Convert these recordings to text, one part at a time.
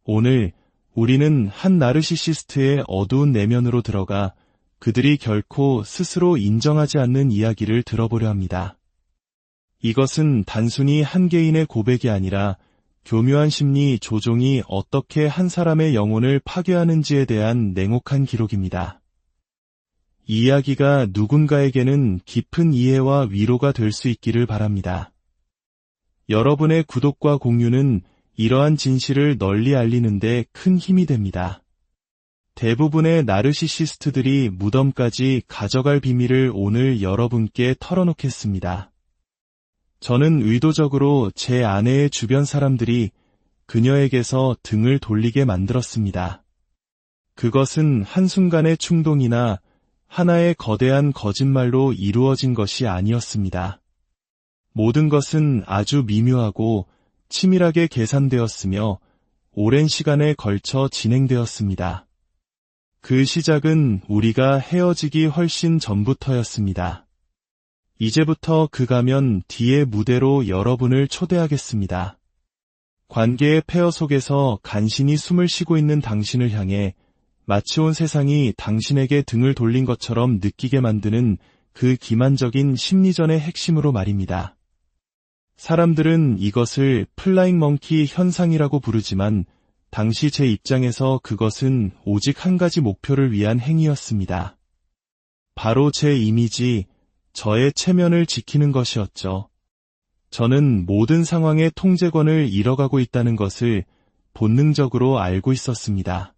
오늘 우리는 한 나르시시스트의 어두운 내면으로 들어가 그들이 결코 스스로 인정하지 않는 이야기를 들어보려 합니다. 이것은 단순히 한 개인의 고백이 아니라 교묘한 심리 조종이 어떻게 한 사람의 영혼을 파괴하는지에 대한 냉혹한 기록입니다. 이 이야기가 누군가에게는 깊은 이해와 위로가 될 수 있기를 바랍니다. 여러분의 구독과 공유는 이러한 진실을 널리 알리는 데 큰 힘이 됩니다. 대부분의 나르시시스트들이 무덤까지 가져갈 비밀을 오늘 여러분께 털어놓겠습니다. 저는 의도적으로 제 아내의 주변 사람들이 그녀에게서 등을 돌리게 만들었습니다. 그것은 한순간의 충동이나 하나의 거대한 거짓말로 이루어진 것이 아니었습니다. 모든 것은 아주 미묘하고 치밀하게 계산되었으며 오랜 시간에 걸쳐 진행되었습니다. 그 시작은 우리가 헤어지기 훨씬 전부터였습니다. 이제부터 그 가면 뒤의 무대로 여러분을 초대하겠습니다. 관계의 폐허 속에서 간신히 숨을 쉬고 있는 당신을 향해 마치 온 세상이 당신에게 등을 돌린 것처럼 느끼게 만드는 그 기만적인 심리전의 핵심으로 말입니다. 사람들은 이것을 플라잉 멍키 현상이라고 부르지만 당시 제 입장에서 그것은 오직 한 가지 목표를 위한 행위였습니다. 바로 제 이미지, 저의 체면을 지키는 것이었죠. 저는 모든 상황의 통제권을 잃어가고 있다는 것을 본능적으로 알고 있었습니다.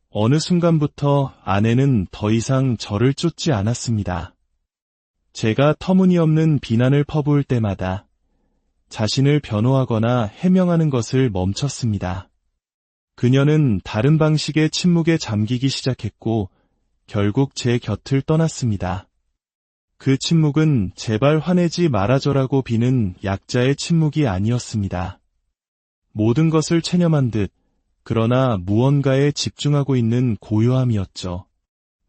어느 순간부터 아내는 더 이상 저를 쫓지 않았습니다. 제가 터무니없는 비난을 퍼부을 때마다 자신을 변호하거나 해명하는 것을 멈췄습니다. 그녀는 다른 방식의 침묵에 잠기기 시작했고 결국 제 곁을 떠났습니다. 그 침묵은 제발 화내지 말아줘라고 비는 약자의 침묵이 아니었습니다. 모든 것을 체념한 듯 그러나 무언가에 집중하고 있는 고요함이었죠.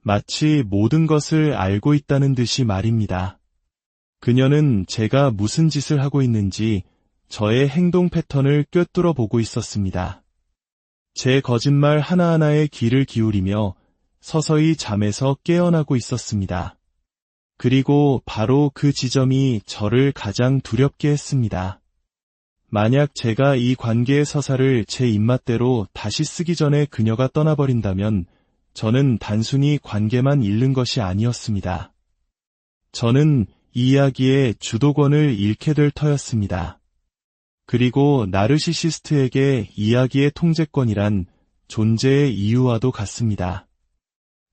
마치 모든 것을 알고 있다는 듯이 말입니다. 그녀는 제가 무슨 짓을 하고 있는지 저의 행동 패턴을 꿰뚫어 보고 있었습니다. 제 거짓말 하나하나에 귀를 기울이며 서서히 잠에서 깨어나고 있었습니다. 그리고 바로 그 지점이 저를 가장 두렵게 했습니다. 만약 제가 이 관계의 서사를 제 입맛대로 다시 쓰기 전에 그녀가 떠나버린다면 저는 단순히 관계만 잃는 것이 아니었습니다. 저는 이 이야기의 주도권을 잃게 될 터였습니다. 그리고 나르시시스트에게 이야기의 통제권이란 존재의 이유와도 같습니다.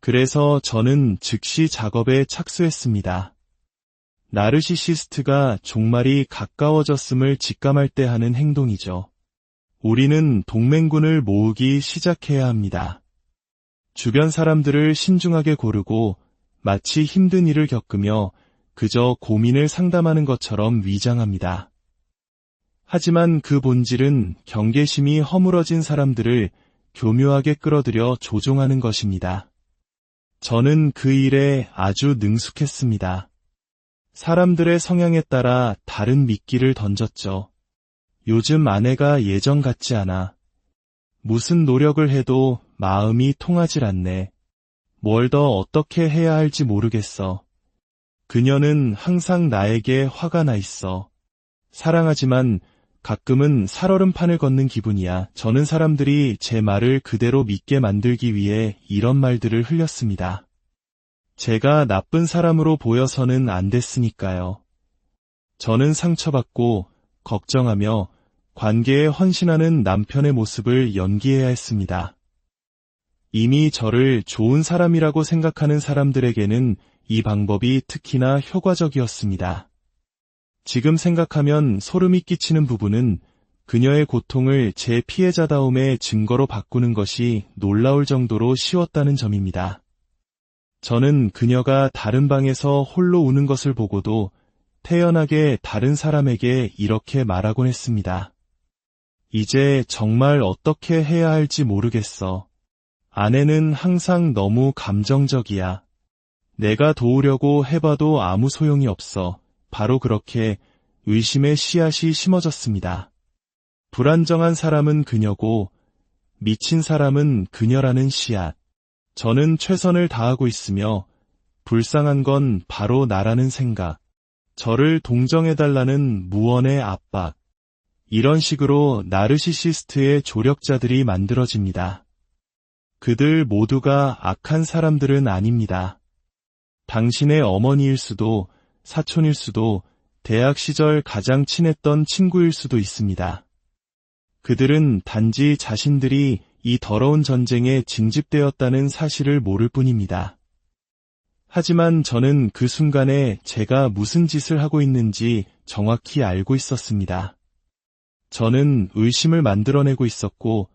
그래서 저는 즉시 작업에 착수했습니다. 나르시시스트가 종말이 가까워졌음을 직감할 때 하는 행동이죠. 우리는 동맹군을 모으기 시작해야 합니다. 주변 사람들을 신중하게 고르고 마치 힘든 일을 겪으며 그저 고민을 상담하는 것처럼 위장합니다. 하지만 그 본질은 경계심이 허물어진 사람들을 교묘하게 끌어들여 조종하는 것입니다. 저는 그 일에 아주 능숙했습니다. 사람들의 성향에 따라 다른 미끼를 던졌죠. 요즘 아내가 예전 같지 않아. 무슨 노력을 해도 마음이 통하질 않네. 뭘 더 어떻게 해야 할지 모르겠어. 그녀는 항상 나에게 화가 나 있어. 사랑하지만 가끔은 살얼음판을 걷는 기분이야. 저는 사람들이 제 말을 그대로 믿게 만들기 위해 이런 말들을 흘렸습니다. 제가 나쁜 사람으로 보여서는 안 됐으니까요. 저는 상처받고 걱정하며 관계에 헌신하는 남편의 모습을 연기해야 했습니다. 이미 저를 좋은 사람이라고 생각하는 사람들에게는 이 방법이 특히나 효과적이었습니다. 지금 생각하면 소름이 끼치는 부분은 그녀의 고통을 제 피해자다움의 증거로 바꾸는 것이 놀라울 정도로 쉬웠다는 점입니다. 저는 그녀가 다른 방에서 홀로 우는 것을 보고도 태연하게 다른 사람에게 이렇게 말하곤 했습니다. 이제 정말 어떻게 해야 할지 모르겠어. 아내는 항상 너무 감정적이야. 내가 도우려고 해봐도 아무 소용이 없어. 바로 그렇게 의심의 씨앗이 심어졌습니다. 불안정한 사람은 그녀고 미친 사람은 그녀라는 씨앗. 저는 최선을 다하고 있으며 불쌍한 건 바로 나라는 생각. 저를 동정해달라는 무언의 압박. 이런 식으로 나르시시스트의 조력자들이 만들어집니다. 그들 모두가 악한 사람들은 아닙니다. 당신의 어머니일 수도, 사촌일 수도, 대학 시절 가장 친했던 친구일 수도 있습니다. 그들은 단지 자신들이 이 더러운 전쟁에 징집되었다는 사실을 모를 뿐입니다. 하지만 저는 그 순간에 제가 무슨 짓을 하고 있는지 정확히 알고 있었습니다. 저는 의심을 만들어내고 있었고,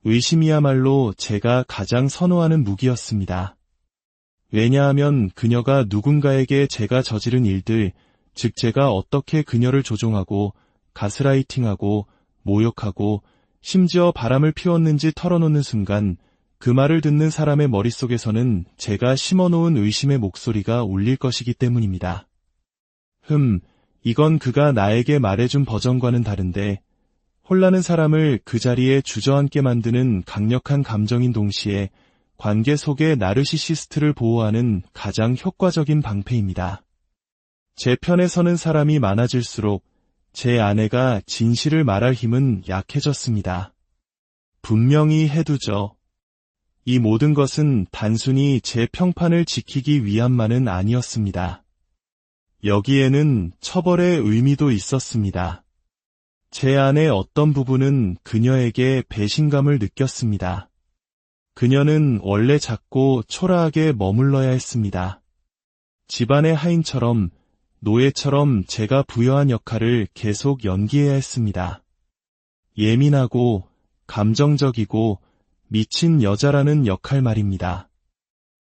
의심이야말로 제가 가장 선호하는 무기였습니다. 왜냐하면 그녀가 누군가에게 제가 저지른 일들, 즉 제가 어떻게 그녀를 조종하고, 가스라이팅하고, 모욕하고, 심지어 바람을 피웠는지 털어놓는 순간 그 말을 듣는 사람의 머릿속에서는 제가 심어놓은 의심의 목소리가 울릴 것이기 때문입니다. 이건 그가 나에게 말해준 버전과는 다른데 홀라는 사람을 그 자리에 주저앉게 만드는 강력한 감정인 동시에 관계 속의 나르시시스트를 보호하는 가장 효과적인 방패입니다. 제 편에 서는 사람이 많아질수록 제 아내가 진실을 말할 힘은 약해졌습니다. 분명히 해두죠. 이 모든 것은 단순히 제 평판을 지키기 위함만은 아니었습니다. 여기에는 처벌의 의미도 있었습니다. 제 안의 어떤 부분은 그녀에게 배신감을 느꼈습니다. 그녀는 원래 작고 초라하게 머물러야 했습니다. 집안의 하인처럼, 노예처럼 제가 부여한 역할을 계속 연기해야 했습니다. 예민하고, 감정적이고, 미친 여자라는 역할 말입니다.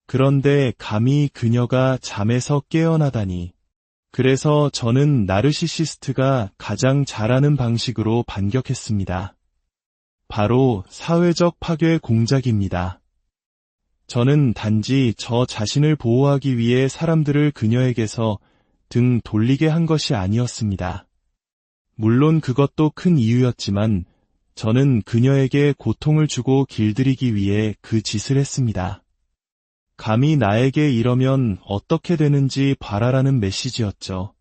그런데 감히 그녀가 잠에서 깨어나다니. 그래서 저는 나르시시스트가 가장 잘하는 방식으로 반격했습니다. 바로 사회적 파괴 공작입니다. 저는 단지 저 자신을 보호하기 위해 사람들을 그녀에게서 등 돌리게 한 것이 아니었습니다. 물론 그것도 큰 이유였지만 저는 그녀에게 고통을 주고 길들이기 위해 그 짓을 했습니다. 감히 나에게 이러면 어떻게 되는지 봐라라는 메시지였죠.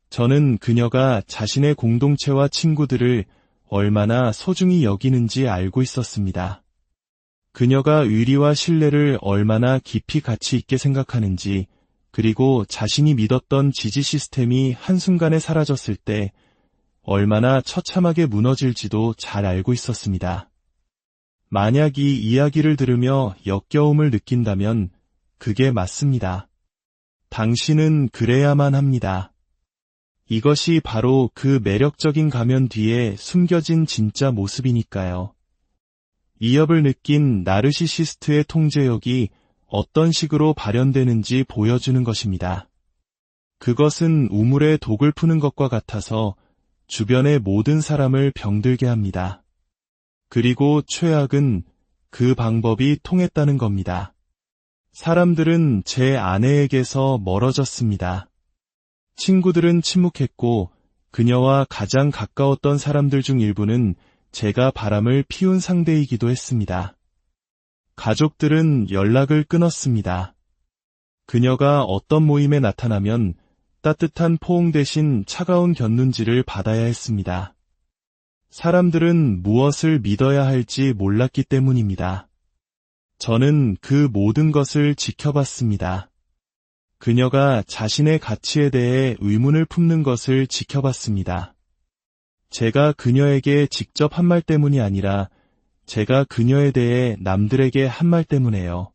저는 그녀가 자신의 공동체와 친구들을 얼마나 소중히 여기는지 알고 있었습니다. 그녀가 의리와 신뢰를 얼마나 깊이 가치 있게 생각하는지, 그리고 자신이 믿었던 지지 시스템이 한순간에 사라졌을 때 얼마나 처참하게 무너질지도 잘 알고 있었습니다. 만약 이 이야기를 들으며 역겨움을 느낀다면 그게 맞습니다. 당신은 그래야만 합니다. 이것이 바로 그 매력적인 가면 뒤에 숨겨진 진짜 모습이니까요. 이협을 느낀 나르시시스트의 통제력이 어떤 식으로 발현되는지 보여주는 것입니다. 그것은 우물에 독을 푸는 것과 같아서 주변의 모든 사람을 병들게 합니다. 그리고 최악은 그 방법이 통했다는 겁니다. 사람들은 제 아내에게서 멀어졌습니다. 친구들은 침묵했고 그녀와 가장 가까웠던 사람들 중 일부는 제가 바람을 피운 상대이기도 했습니다. 가족들은 연락을 끊었습니다. 그녀가 어떤 모임에 나타나면 따뜻한 포옹 대신 차가운 곁눈질을 받아야 했습니다. 사람들은 무엇을 믿어야 할지 몰랐기 때문입니다. 저는 그 모든 것을 지켜봤습니다. 그녀가 자신의 가치에 대해 의문을 품는 것을 지켜봤습니다. 제가 그녀에게 직접 한 말 때문이 아니라 제가 그녀에 대해 남들에게 한 말 때문에요.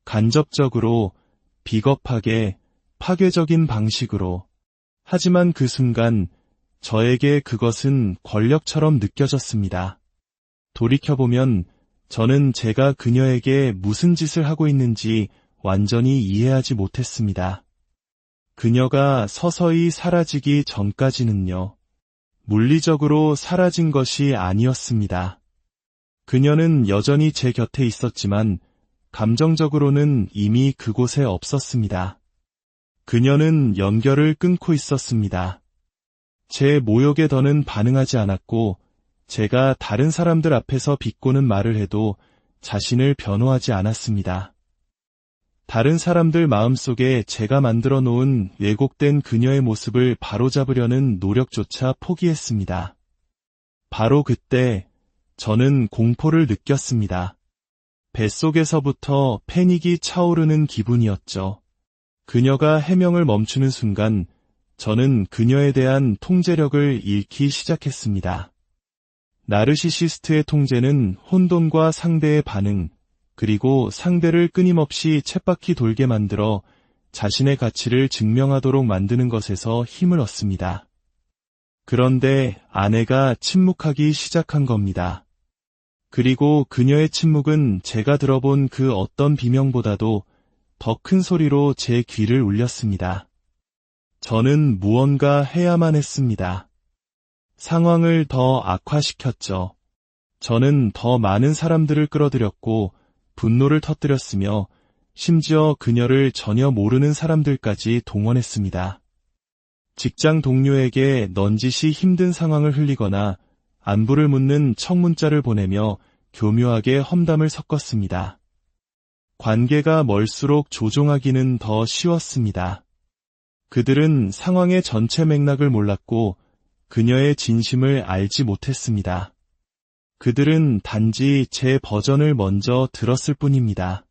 간접적으로, 비겁하게, 파괴적인 방식으로. 하지만 그 순간 저에게 그것은 권력처럼 느껴졌습니다. 돌이켜보면 저는 제가 그녀에게 무슨 짓을 하고 있는지 완전히 이해하지 못했습니다. 그녀가 서서히 사라지기 전까지는요. 물리적으로 사라진 것이 아니었습니다. 그녀는 여전히 제 곁에 있었지만 감정적으로는 이미 그곳에 없었습니다. 그녀는 연결을 끊고 있었습니다. 제 모욕에 더는 반응하지 않았고 제가 다른 사람들 앞에서 비꼬는 말을 해도 자신을 변호하지 않았습니다. 다른 사람들 마음속에 제가 만들어 놓은 왜곡된 그녀의 모습을 바로잡으려는 노력조차 포기했습니다. 바로 그때 저는 공포를 느꼈습니다. 뱃속에서부터 패닉이 차오르는 기분이었죠. 그녀가 해명을 멈추는 순간 저는 그녀에 대한 통제력을 잃기 시작했습니다. 나르시시스트의 통제는 혼돈과 상대의 반응, 그리고 상대를 끊임없이 쳇바퀴 돌게 만들어 자신의 가치를 증명하도록 만드는 것에서 힘을 얻습니다. 그런데 아내가 침묵하기 시작한 겁니다. 그리고 그녀의 침묵은 제가 들어본 그 어떤 비명보다도 더 큰 소리로 제 귀를 울렸습니다. 저는 무언가 해야만 했습니다. 상황을 더 악화시켰죠. 저는 더 많은 사람들을 끌어들였고 분노를 터뜨렸으며 심지어 그녀를 전혀 모르는 사람들까지 동원했습니다. 직장 동료에게 넌지시 힘든 상황을 흘리거나 안부를 묻는 청문자를 보내며 교묘하게 험담을 섞었습니다. 관계가 멀수록 조종하기는 더 쉬웠습니다. 그들은 상황의 전체 맥락을 몰랐고 그녀의 진심을 알지 못했습니다. 그들은 단지 제 버전을 먼저 들었을 뿐입니다.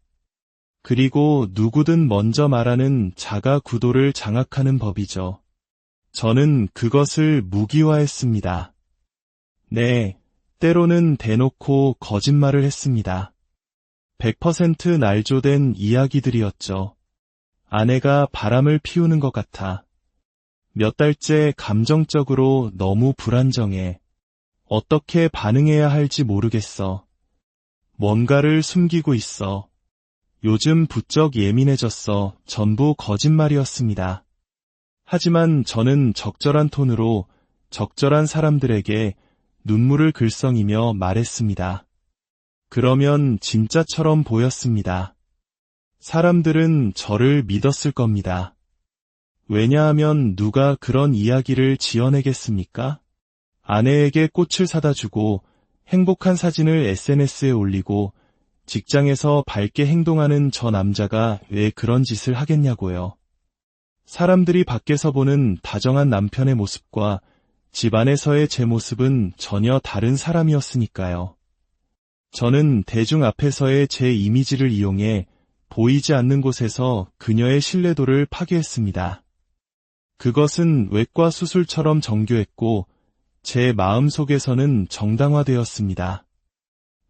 그리고 누구든 먼저 말하는 자가 구도를 장악하는 법이죠. 저는 그것을 무기화했습니다. 네, 때로는 대놓고 거짓말을 했습니다. 100% 날조된 이야기들이었죠. 아내가 바람을 피우는 것 같아. 몇 달째 감정적으로 너무 불안정해. 어떻게 반응해야 할지 모르겠어. 뭔가를 숨기고 있어. 요즘 부쩍 예민해졌어. 전부 거짓말이었습니다. 하지만 저는 적절한 톤으로 적절한 사람들에게 눈물을 글썽이며 말했습니다. 그러면 진짜처럼 보였습니다. 사람들은 저를 믿었을 겁니다. 왜냐하면 누가 그런 이야기를 지어내겠습니까? 아내에게 꽃을 사다 주고 행복한 사진을 SNS에 올리고 직장에서 밝게 행동하는 저 남자가 왜 그런 짓을 하겠냐고요. 사람들이 밖에서 보는 다정한 남편의 모습과 집 안에서의 제 모습은 전혀 다른 사람이었으니까요. 저는 대중 앞에서의 제 이미지를 이용해 보이지 않는 곳에서 그녀의 신뢰도를 파괴했습니다. 그것은 외과 수술처럼 정교했고 제 마음속에서는 정당화되었습니다.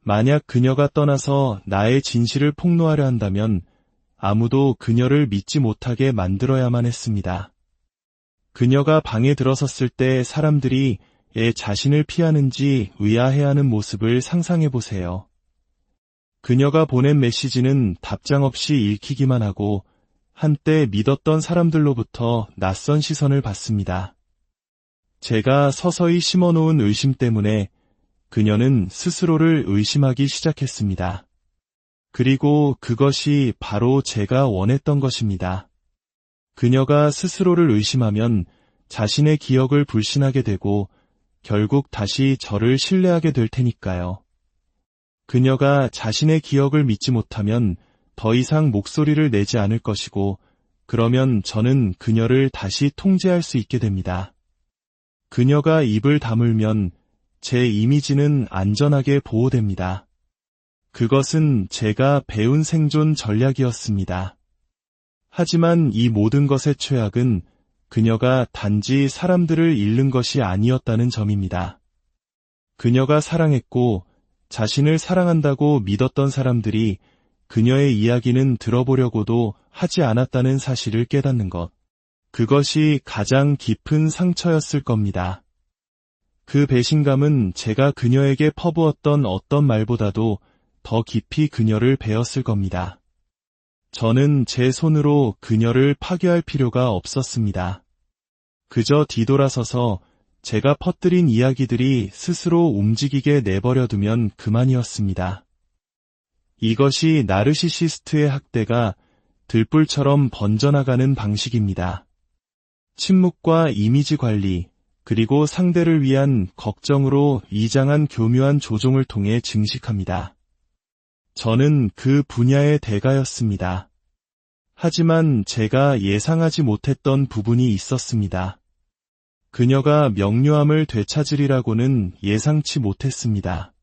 만약 그녀가 떠나서 나의 진실을 폭로하려 한다면 아무도 그녀를 믿지 못하게 만들어야만 했습니다. 그녀가 방에 들어섰을 때 사람들이 애 자신을 피하는지 의아해하는 모습을 상상해보세요. 그녀가 보낸 메시지는 답장 없이 읽히기만 하고 한때 믿었던 사람들로부터 낯선 시선을 받습니다. 제가 서서히 심어놓은 의심 때문에 그녀는 스스로를 의심하기 시작했습니다. 그리고 그것이 바로 제가 원했던 것입니다. 그녀가 스스로를 의심하면 자신의 기억을 불신하게 되고 결국 다시 저를 신뢰하게 될 테니까요. 그녀가 자신의 기억을 믿지 못하면 더 이상 목소리를 내지 않을 것이고 그러면 저는 그녀를 다시 통제할 수 있게 됩니다. 그녀가 입을 다물면 제 이미지는 안전하게 보호됩니다. 그것은 제가 배운 생존 전략이었습니다. 하지만 이 모든 것의 최악은 그녀가 단지 사람들을 잃는 것이 아니었다는 점입니다. 그녀가 사랑했고 자신을 사랑한다고 믿었던 사람들이 그녀의 이야기는 들어보려고도 하지 않았다는 사실을 깨닫는 것. 그것이 가장 깊은 상처였을 겁니다. 그 배신감은 제가 그녀에게 퍼부었던 어떤 말보다도 더 깊이 그녀를 베었을 겁니다. 저는 제 손으로 그녀를 파괴할 필요가 없었습니다. 그저 뒤돌아서서 제가 퍼뜨린 이야기들이 스스로 움직이게 내버려두면 그만이었습니다. 이것이 나르시시스트의 학대가 들불처럼 번져나가는 방식입니다. 침묵과 이미지 관리, 그리고 상대를 위한 걱정으로 이장한 교묘한 조종을 통해 증식합니다. 저는 그 분야의 대가였습니다. 하지만 제가 예상하지 못했던 부분이 있었습니다. 그녀가 명료함을 되찾으리라고는 예상치 못했습니다.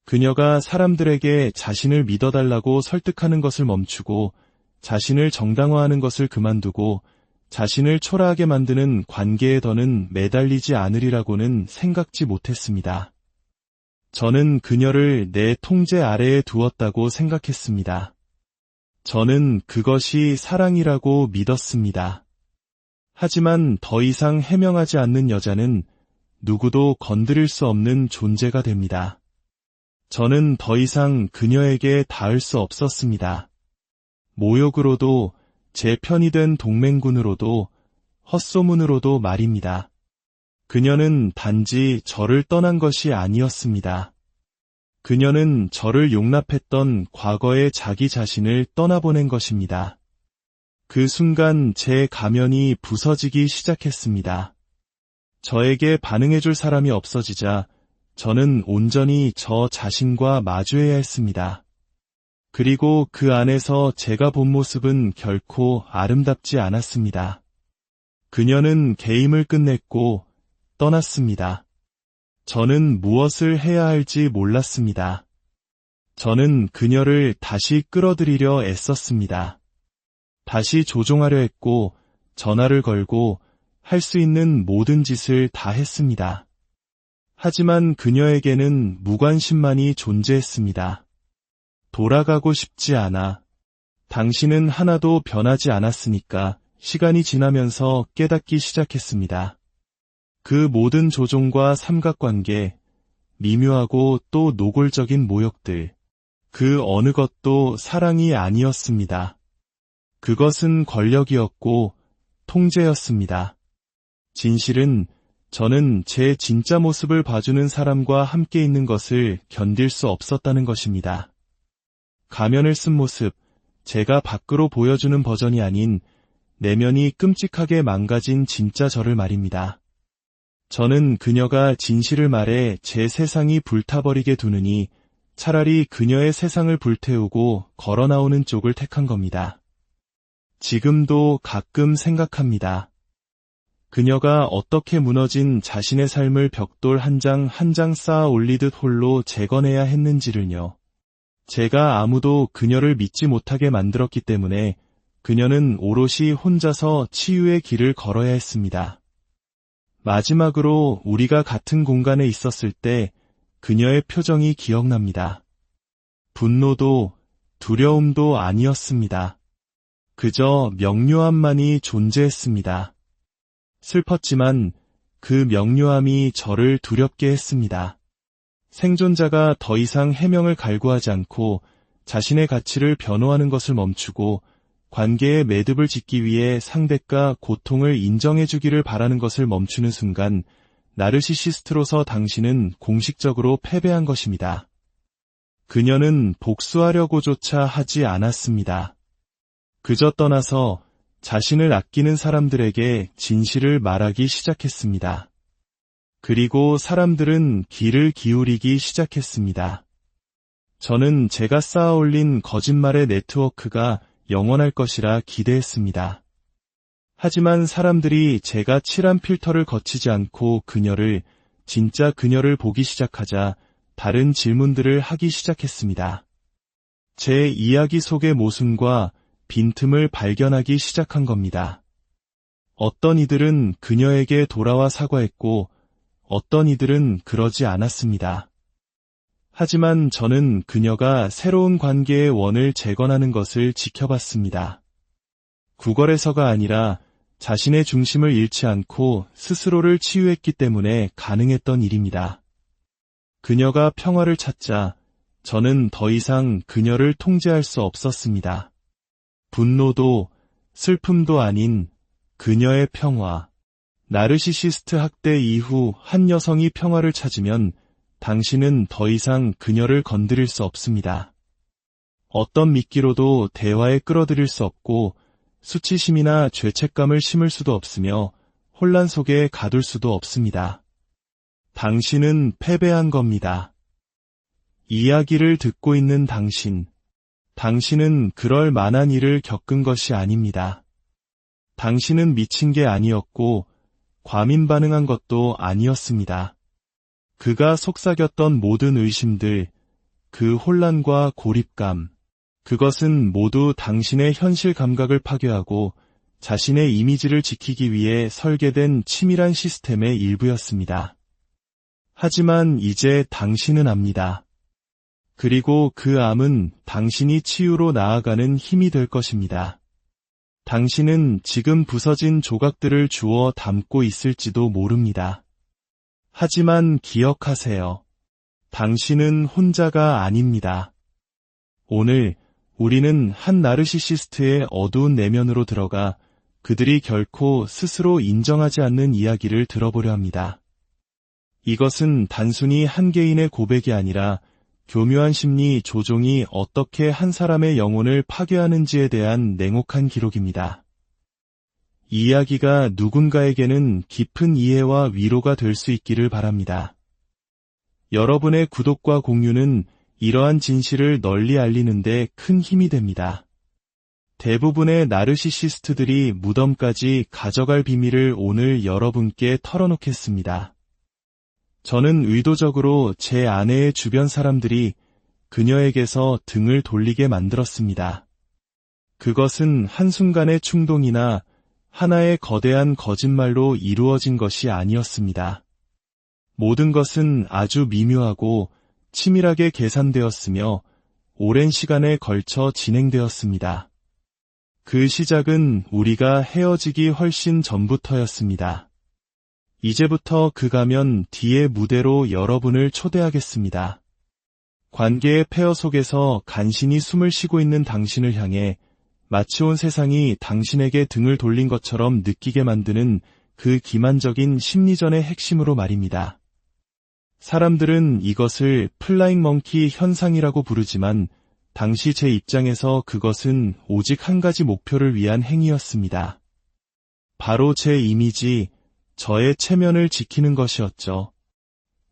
그녀가 사람들에게 자신을 믿어달라고 설득하는 것을 멈추고 자신을 정당화하는 것을 그만두고 자신을 초라하게 만드는 관계에 더는 매달리지 않으리라고는 생각지 못했습니다. 저는 그녀를 내 통제 아래에 두었다고 생각했습니다. 저는 그것이 사랑이라고 믿었습니다. 하지만 더 이상 해명하지 않는 여자는 누구도 건드릴 수 없는 존재가 됩니다. 저는 더 이상 그녀에게 닿을 수 없었습니다. 모욕으로도 제 편이 된 동맹군으로도 헛소문으로도 말입니다. 그녀는 단지 저를 떠난 것이 아니었습니다. 그녀는 저를 용납했던 과거의 자기 자신을 떠나보낸 것입니다. 그 순간 제 가면이 부서지기 시작했습니다. 저에게 반응해줄 사람이 없어지자 저는 온전히 저 자신과 마주해야 했습니다. 그리고 그 안에서 제가 본 모습은 결코 아름답지 않았습니다. 그녀는 게임을 끝냈고 떠났습니다. 저는 무엇을 해야 할지 몰랐습니다. 저는 그녀를 다시 끌어들이려 애썼습니다. 다시 조종하려 했고 전화를 걸고 할 수 있는 모든 짓을 다 했습니다. 하지만 그녀에게는 무관심만이 존재했습니다. 돌아가고 싶지 않아. 당신은 하나도 변하지 않았으니까 시간이 지나면서 깨닫기 시작했습니다. 그 모든 조종과 삼각관계, 미묘하고 또 노골적인 모욕들, 그 어느 것도 사랑이 아니었습니다. 그것은 권력이었고 통제였습니다. 진실은 저는 제 진짜 모습을 봐주는 사람과 함께 있는 것을 견딜 수 없었다는 것입니다. 가면을 쓴 모습, 제가 밖으로 보여주는 버전이 아닌 내면이 끔찍하게 망가진 진짜 저를 말입니다. 저는 그녀가 진실을 말해 제 세상이 불타버리게 두느니 차라리 그녀의 세상을 불태우고 걸어 나오는 쪽을 택한 겁니다. 지금도 가끔 생각합니다. 그녀가 어떻게 무너진 자신의 삶을 벽돌 한 장 한 장 쌓아 올리듯 홀로 재건해야 했는지를요. 제가 아무도 그녀를 믿지 못하게 만들었기 때문에 그녀는 오롯이 혼자서 치유의 길을 걸어야 했습니다. 마지막으로 우리가 같은 공간에 있었을 때 그녀의 표정이 기억납니다. 분노도 두려움도 아니었습니다. 그저 명료함만이 존재했습니다. 슬펐지만 그 명료함이 저를 두렵게 했습니다. 생존자가 더 이상 해명을 갈구하지 않고 자신의 가치를 변호하는 것을 멈추고 관계의 매듭을 짓기 위해 상대가 고통을 인정해주기를 바라는 것을 멈추는 순간 나르시시스트로서 당신은 공식적으로 패배한 것입니다. 그녀는 복수하려고조차 하지 않았습니다. 그저 떠나서 자신을 아끼는 사람들에게 진실을 말하기 시작했습니다. 그리고 사람들은 귀를 기울이기 시작했습니다. 저는 제가 쌓아올린 거짓말의 네트워크가 영원할 것이라 기대했습니다. 하지만 사람들이 제가 칠한 필터를 거치지 않고 진짜 그녀를 보기 시작하자 다른 질문들을 하기 시작했습니다. 제 이야기 속의 모순과 빈틈을 발견하기 시작한 겁니다. 어떤 이들은 그녀에게 돌아와 사과했고 어떤 이들은 그러지 않았습니다. 하지만 저는 그녀가 새로운 관계의 원을 재건하는 것을 지켜봤습니다. 구걸에서가 아니라 자신의 중심을 잃지 않고 스스로를 치유했기 때문에 가능했던 일입니다. 그녀가 평화를 찾자 저는 더 이상 그녀를 통제할 수 없었습니다. 분노도 슬픔도 아닌 그녀의 평화. 나르시시스트 학대 이후 한 여성이 평화를 찾으면 당신은 더 이상 그녀를 건드릴 수 없습니다. 어떤 미끼로도 대화에 끌어들일 수 없고 수치심이나 죄책감을 심을 수도 없으며 혼란 속에 가둘 수도 없습니다. 당신은 패배한 겁니다. 이야기를 듣고 있는 당신은 그럴 만한 일을 겪은 것이 아닙니다. 당신은 미친 게 아니었고 과민 반응한 것도 아니었습니다. 그가 속삭였던 모든 의심들, 그 혼란과 고립감, 그것은 모두 당신의 현실 감각을 파괴하고 자신의 이미지를 지키기 위해 설계된 치밀한 시스템의 일부였습니다. 하지만 이제 당신은 압니다. 그리고 그 암은 당신이 치유로 나아가는 힘이 될 것입니다. 당신은 지금 부서진 조각들을 주워 담고 있을지도 모릅니다. 하지만 기억하세요. 당신은 혼자가 아닙니다. 오늘 우리는 한 나르시시스트의 어두운 내면으로 들어가 그들이 결코 스스로 인정하지 않는 이야기를 들어보려 합니다. 이것은 단순히 한 개인의 고백이 아니라 교묘한 심리 조종이 어떻게 한 사람의 영혼을 파괴하는지에 대한 냉혹한 기록입니다. 이 이야기가 누군가에게는 깊은 이해와 위로가 될 수 있기를 바랍니다. 여러분의 구독과 공유는 이러한 진실을 널리 알리는 데 큰 힘이 됩니다. 대부분의 나르시시스트들이 무덤까지 가져갈 비밀을 오늘 여러분께 털어놓겠습니다. 저는 의도적으로 제 아내의 주변 사람들이 그녀에게서 등을 돌리게 만들었습니다. 그것은 한순간의 충동이나 하나의 거대한 거짓말로 이루어진 것이 아니었습니다. 모든 것은 아주 미묘하고 치밀하게 계산되었으며 오랜 시간에 걸쳐 진행되었습니다. 그 시작은 우리가 헤어지기 훨씬 전부터였습니다. 이제부터 그 가면 뒤의 무대로 여러분을 초대하겠습니다. 관계의 폐허 속에서 간신히 숨을 쉬고 있는 당신을 향해 마치 온 세상이 당신에게 등을 돌린 것처럼 느끼게 만드는 그 기만적인 심리전의 핵심으로 말입니다. 사람들은 이것을 플라잉 멍키 현상이라고 부르지만 당시 제 입장에서 그것은 오직 한 가지 목표를 위한 행위였습니다. 바로 제 이미지, 저의 체면을 지키는 것이었죠.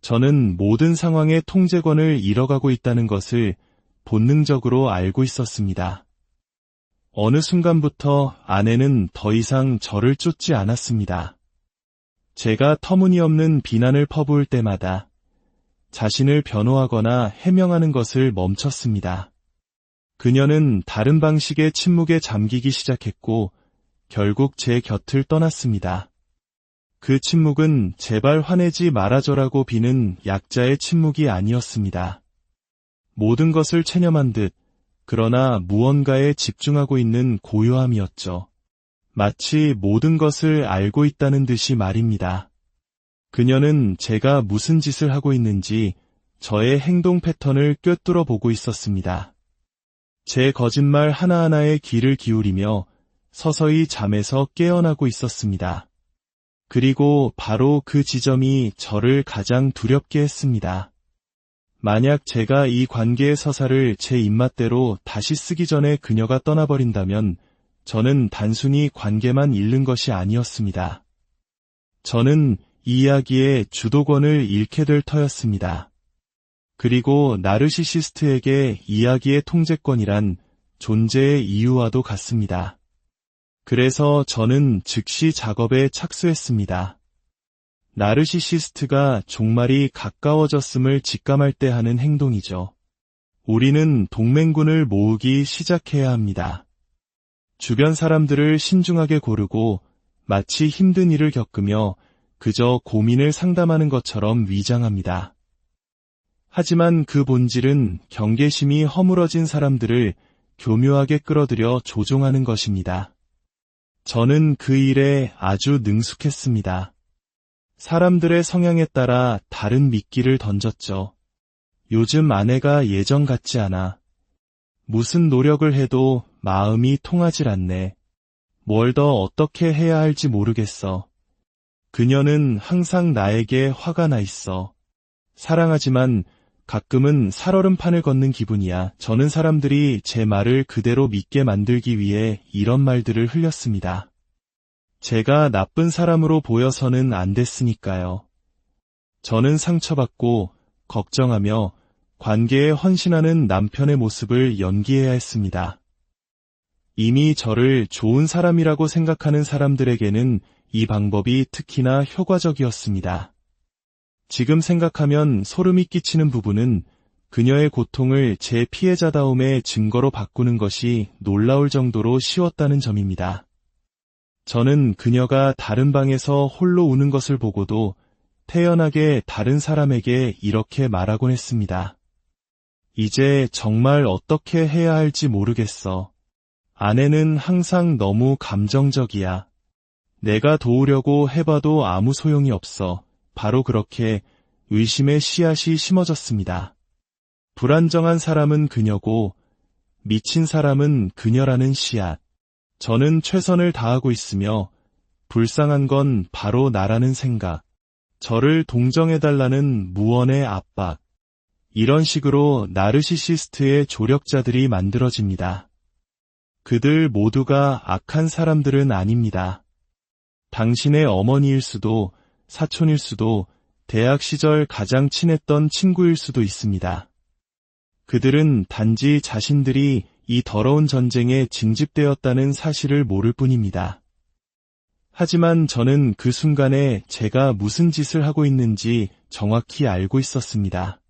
저는 모든 상황의 통제권을 잃어가고 있다는 것을 본능적으로 알고 있었습니다. 어느 순간부터 아내는 더 이상 저를 쫓지 않았습니다. 제가 터무니없는 비난을 퍼부을 때마다 자신을 변호하거나 해명하는 것을 멈췄습니다. 그녀는 다른 방식의 침묵에 잠기기 시작했고 결국 제 곁을 떠났습니다. 그 침묵은 제발 화내지 말아줘라고 비는 약자의 침묵이 아니었습니다. 모든 것을 체념한 듯 그러나 무언가에 집중하고 있는 고요함이었죠. 마치 모든 것을 알고 있다는 듯이 말입니다. 그녀는 제가 무슨 짓을 하고 있는지 저의 행동 패턴을 꿰뚫어 보고 있었습니다. 제 거짓말 하나하나에 귀를 기울이며 서서히 잠에서 깨어나고 있었습니다. 그리고 바로 그 지점이 저를 가장 두렵게 했습니다. 만약 제가 이 관계의 서사를 제 입맛대로 다시 쓰기 전에 그녀가 떠나버린다면 저는 단순히 관계만 잃는 것이 아니었습니다. 저는 이 이야기의 주도권을 잃게 될 터였습니다. 그리고 나르시시스트에게 이야기의 통제권이란 존재의 이유와도 같습니다. 그래서 저는 즉시 작업에 착수했습니다. 나르시시스트가 종말이 가까워졌음을 직감할 때 하는 행동이죠. 우리는 동맹군을 모으기 시작해야 합니다. 주변 사람들을 신중하게 고르고 마치 힘든 일을 겪으며 그저 고민을 상담하는 것처럼 위장합니다. 하지만 그 본질은 경계심이 허물어진 사람들을 교묘하게 끌어들여 조종하는 것입니다. 저는 그 일에 아주 능숙했습니다. 사람들의 성향에 따라 다른 미끼를 던졌죠. 요즘 아내가 예전 같지 않아. 무슨 노력을 해도 마음이 통하질 않네. 뭘 더 어떻게 해야 할지 모르겠어. 그녀는 항상 나에게 화가 나 있어. 사랑하지만 가끔은 살얼음판을 걷는 기분이야. 저는 사람들이 제 말을 그대로 믿게 만들기 위해 이런 말들을 흘렸습니다. 제가 나쁜 사람으로 보여서는 안 됐으니까요. 저는 상처받고 걱정하며 관계에 헌신하는 남편의 모습을 연기해야 했습니다. 이미 저를 좋은 사람이라고 생각하는 사람들에게는 이 방법이 특히나 효과적이었습니다. 지금 생각하면 소름이 끼치는 부분은 그녀의 고통을 제 피해자다움의 증거로 바꾸는 것이 놀라울 정도로 쉬웠다는 점입니다. 저는 그녀가 다른 방에서 홀로 우는 것을 보고도 태연하게 다른 사람에게 이렇게 말하곤 했습니다. 이제 정말 어떻게 해야 할지 모르겠어. 아내는 항상 너무 감정적이야. 내가 도우려고 해봐도 아무 소용이 없어. 바로 그렇게 의심의 씨앗이 심어졌습니다. 불안정한 사람은 그녀고 미친 사람은 그녀라는 씨앗. 저는 최선을 다하고 있으며 불쌍한 건 바로 나라는 생각. 저를 동정해달라는 무언의 압박. 이런 식으로 나르시시스트의 조력자들이 만들어집니다. 그들 모두가 악한 사람들은 아닙니다. 당신의 어머니일 수도, 사촌일 수도, 대학 시절 가장 친했던 친구일 수도 있습니다. 그들은 단지 자신들이 이 더러운 전쟁에 징집되었다는 사실을 모를 뿐입니다. 하지만 저는 그 순간에 제가 무슨 짓을 하고 있는지 정확히 알고 있었습니다.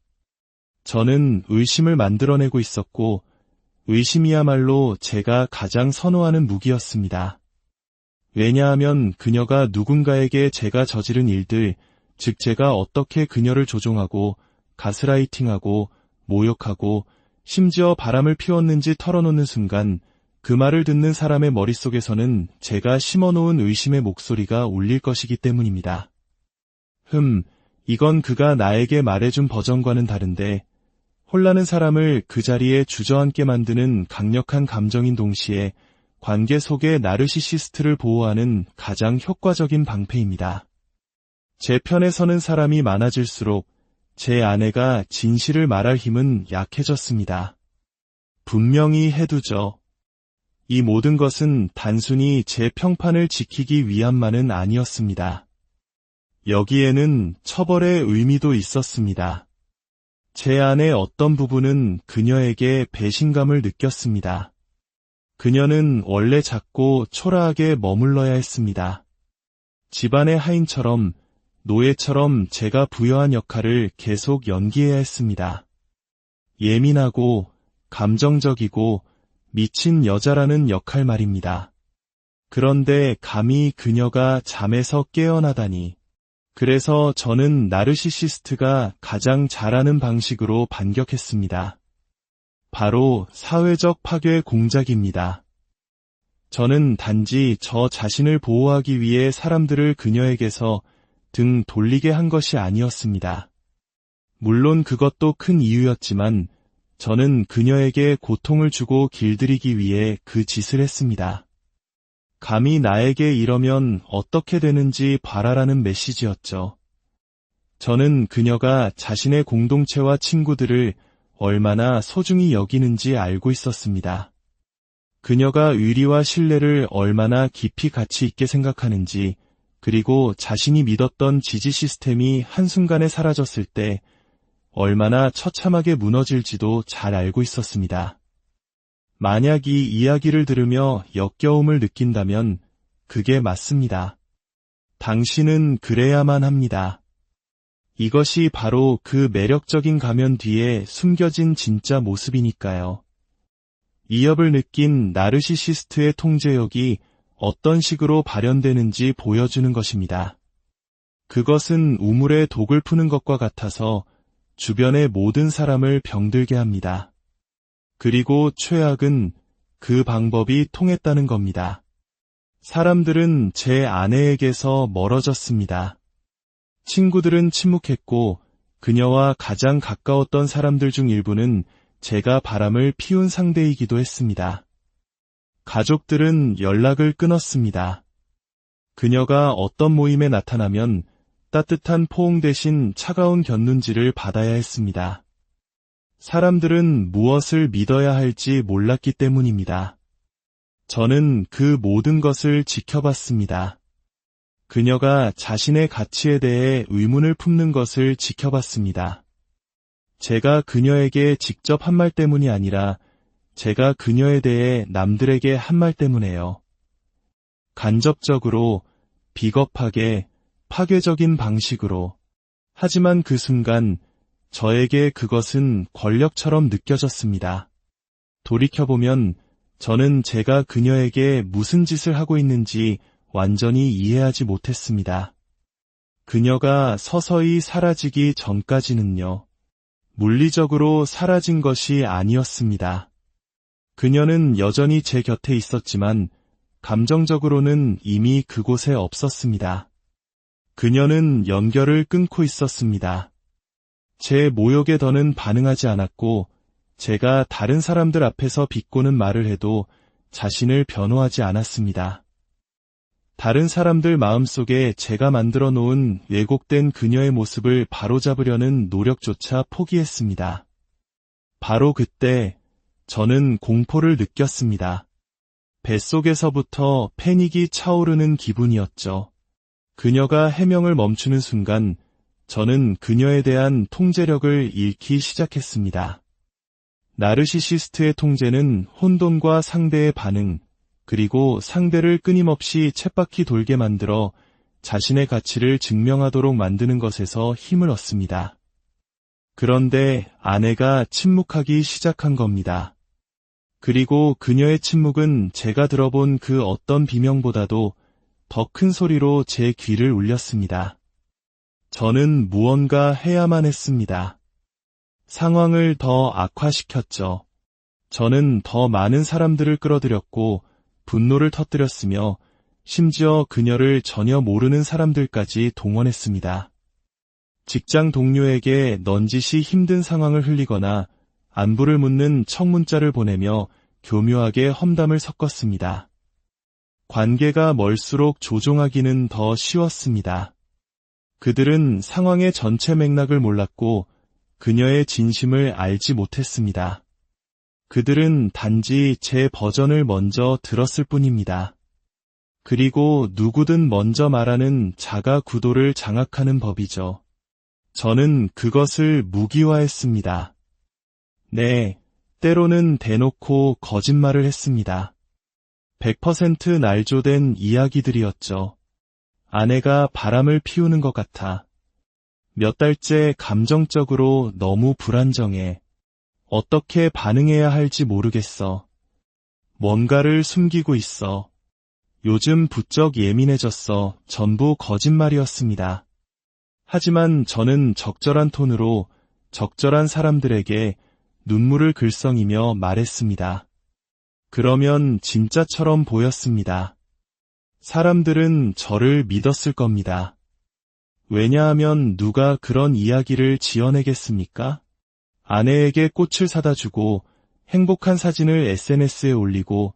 저는 의심을 만들어내고 있었고, 의심이야말로 제가 가장 선호하는 무기였습니다. 왜냐하면 그녀가 누군가에게 제가 저지른 일들, 즉 제가 어떻게 그녀를 조종하고, 가스라이팅하고, 모욕하고, 심지어 바람을 피웠는지 털어놓는 순간 그 말을 듣는 사람의 머릿속에서는 제가 심어놓은 의심의 목소리가 울릴 것이기 때문입니다. 이건 그가 나에게 말해준 버전과는 다른데 홀라는 사람을 그 자리에 주저앉게 만드는 강력한 감정인 동시에 관계 속의 나르시시스트를 보호하는 가장 효과적인 방패입니다. 제 편에 서는 사람이 많아질수록 제 아내가 진실을 말할 힘은 약해졌습니다. 분명히 해두죠. 이 모든 것은 단순히 제 평판을 지키기 위함만은 아니었습니다. 여기에는 처벌의 의미도 있었습니다. 제 안의 어떤 부분은 그녀에게 배신감을 느꼈습니다. 그녀는 원래 작고 초라하게 머물러야 했습니다. 집안의 하인처럼, 노예처럼 제가 부여한 역할을 계속 연기해야 했습니다. 예민하고, 감정적이고, 미친 여자라는 역할 말입니다. 그런데 감히 그녀가 잠에서 깨어나다니. 그래서 저는 나르시시스트가 가장 잘하는 방식으로 반격했습니다. 바로 사회적 파괴 공작입니다. 저는 단지 저 자신을 보호하기 위해 사람들을 그녀에게서 등 돌리게 한 것이 아니었습니다. 물론 그것도 큰 이유였지만 저는 그녀에게 고통을 주고 길들이기 위해 그 짓을 했습니다. 감히 나에게 이러면 어떻게 되는지 봐라라는 메시지였죠. 저는 그녀가 자신의 공동체와 친구들을 얼마나 소중히 여기는지 알고 있었습니다. 그녀가 의리와 신뢰를 얼마나 깊이 가치 있게 생각하는지, 그리고 자신이 믿었던 지지 시스템이 한순간에 사라졌을 때 얼마나 처참하게 무너질지도 잘 알고 있었습니다. 만약 이 이야기를 들으며 역겨움을 느낀다면 그게 맞습니다. 당신은 그래야만 합니다. 이것이 바로 그 매력적인 가면 뒤에 숨겨진 진짜 모습이니까요. 이협을 느낀 나르시시스트의 통제력이 어떤 식으로 발현되는지 보여주는 것입니다. 그것은 우물에 독을 푸는 것과 같아서 주변의 모든 사람을 병들게 합니다. 그리고 최악은 그 방법이 통했다는 겁니다. 사람들은 제 아내에게서 멀어졌습니다. 친구들은 침묵했고 그녀와 가장 가까웠던 사람들 중 일부는 제가 바람을 피운 상대이기도 했습니다. 가족들은 연락을 끊었습니다. 그녀가 어떤 모임에 나타나면 따뜻한 포옹 대신 차가운 곁눈질을 받아야 했습니다. 사람들은 무엇을 믿어야 할지 몰랐기 때문입니다. 저는 그 모든 것을 지켜봤습니다. 그녀가 자신의 가치에 대해 의문을 품는 것을 지켜봤습니다. 제가 그녀에게 직접 한 말 때문이 아니라 제가 그녀에 대해 남들에게 한 말 때문에요. 간접적으로, 비겁하게, 파괴적인 방식으로. 하지만 그 순간 저에게 그것은 권력처럼 느껴졌습니다. 돌이켜보면 저는 제가 그녀에게 무슨 짓을 하고 있는지 완전히 이해하지 못했습니다. 그녀가 서서히 사라지기 전까지는요. 물리적으로 사라진 것이 아니었습니다. 그녀는 여전히 제 곁에 있었지만 감정적으로는 이미 그곳에 없었습니다. 그녀는 연결을 끊고 있었습니다. 제 모욕에 더는 반응하지 않았고 제가 다른 사람들 앞에서 비꼬는 말을 해도 자신을 변호하지 않았습니다. 다른 사람들 마음속에 제가 만들어 놓은 왜곡된 그녀의 모습을 바로잡으려는 노력조차 포기했습니다. 바로 그때 저는 공포를 느꼈습니다. 뱃속에서부터 패닉이 차오르는 기분이었죠. 그녀가 해명을 멈추는 순간 저는 그녀에 대한 통제력을 잃기 시작했습니다. 나르시시스트의 통제는 혼돈과 상대의 반응, 그리고 상대를 끊임없이 쳇바퀴 돌게 만들어 자신의 가치를 증명하도록 만드는 것에서 힘을 얻습니다. 그런데 아내가 침묵하기 시작한 겁니다. 그리고 그녀의 침묵은 제가 들어본 그 어떤 비명보다도 더 큰 소리로 제 귀를 울렸습니다. 저는 무언가 해야만 했습니다. 상황을 더 악화시켰죠. 저는 더 많은 사람들을 끌어들였고 분노를 터뜨렸으며 심지어 그녀를 전혀 모르는 사람들까지 동원했습니다. 직장 동료에게 넌지시 힘든 상황을 흘리거나 안부를 묻는 청문자를 보내며 교묘하게 험담을 섞었습니다. 관계가 멀수록 조종하기는 더 쉬웠습니다. 그들은 상황의 전체 맥락을 몰랐고 그녀의 진심을 알지 못했습니다. 그들은 단지 제 버전을 먼저 들었을 뿐입니다. 그리고 누구든 먼저 말하는 자가 구도를 장악하는 법이죠. 저는 그것을 무기화했습니다. 네, 때로는 대놓고 거짓말을 했습니다. 100% 날조된 이야기들이었죠. 아내가 바람을 피우는 것 같아. 몇 달째 감정적으로 너무 불안정해. 어떻게 반응해야 할지 모르겠어. 뭔가를 숨기고 있어. 요즘 부쩍 예민해졌어. 전부 거짓말이었습니다. 하지만 저는 적절한 톤으로 적절한 사람들에게 눈물을 글썽이며 말했습니다. 그러면 진짜처럼 보였습니다. 사람들은 저를 믿었을 겁니다. 왜냐하면 누가 그런 이야기를 지어내겠습니까? 아내에게 꽃을 사다 주고 행복한 사진을 SNS에 올리고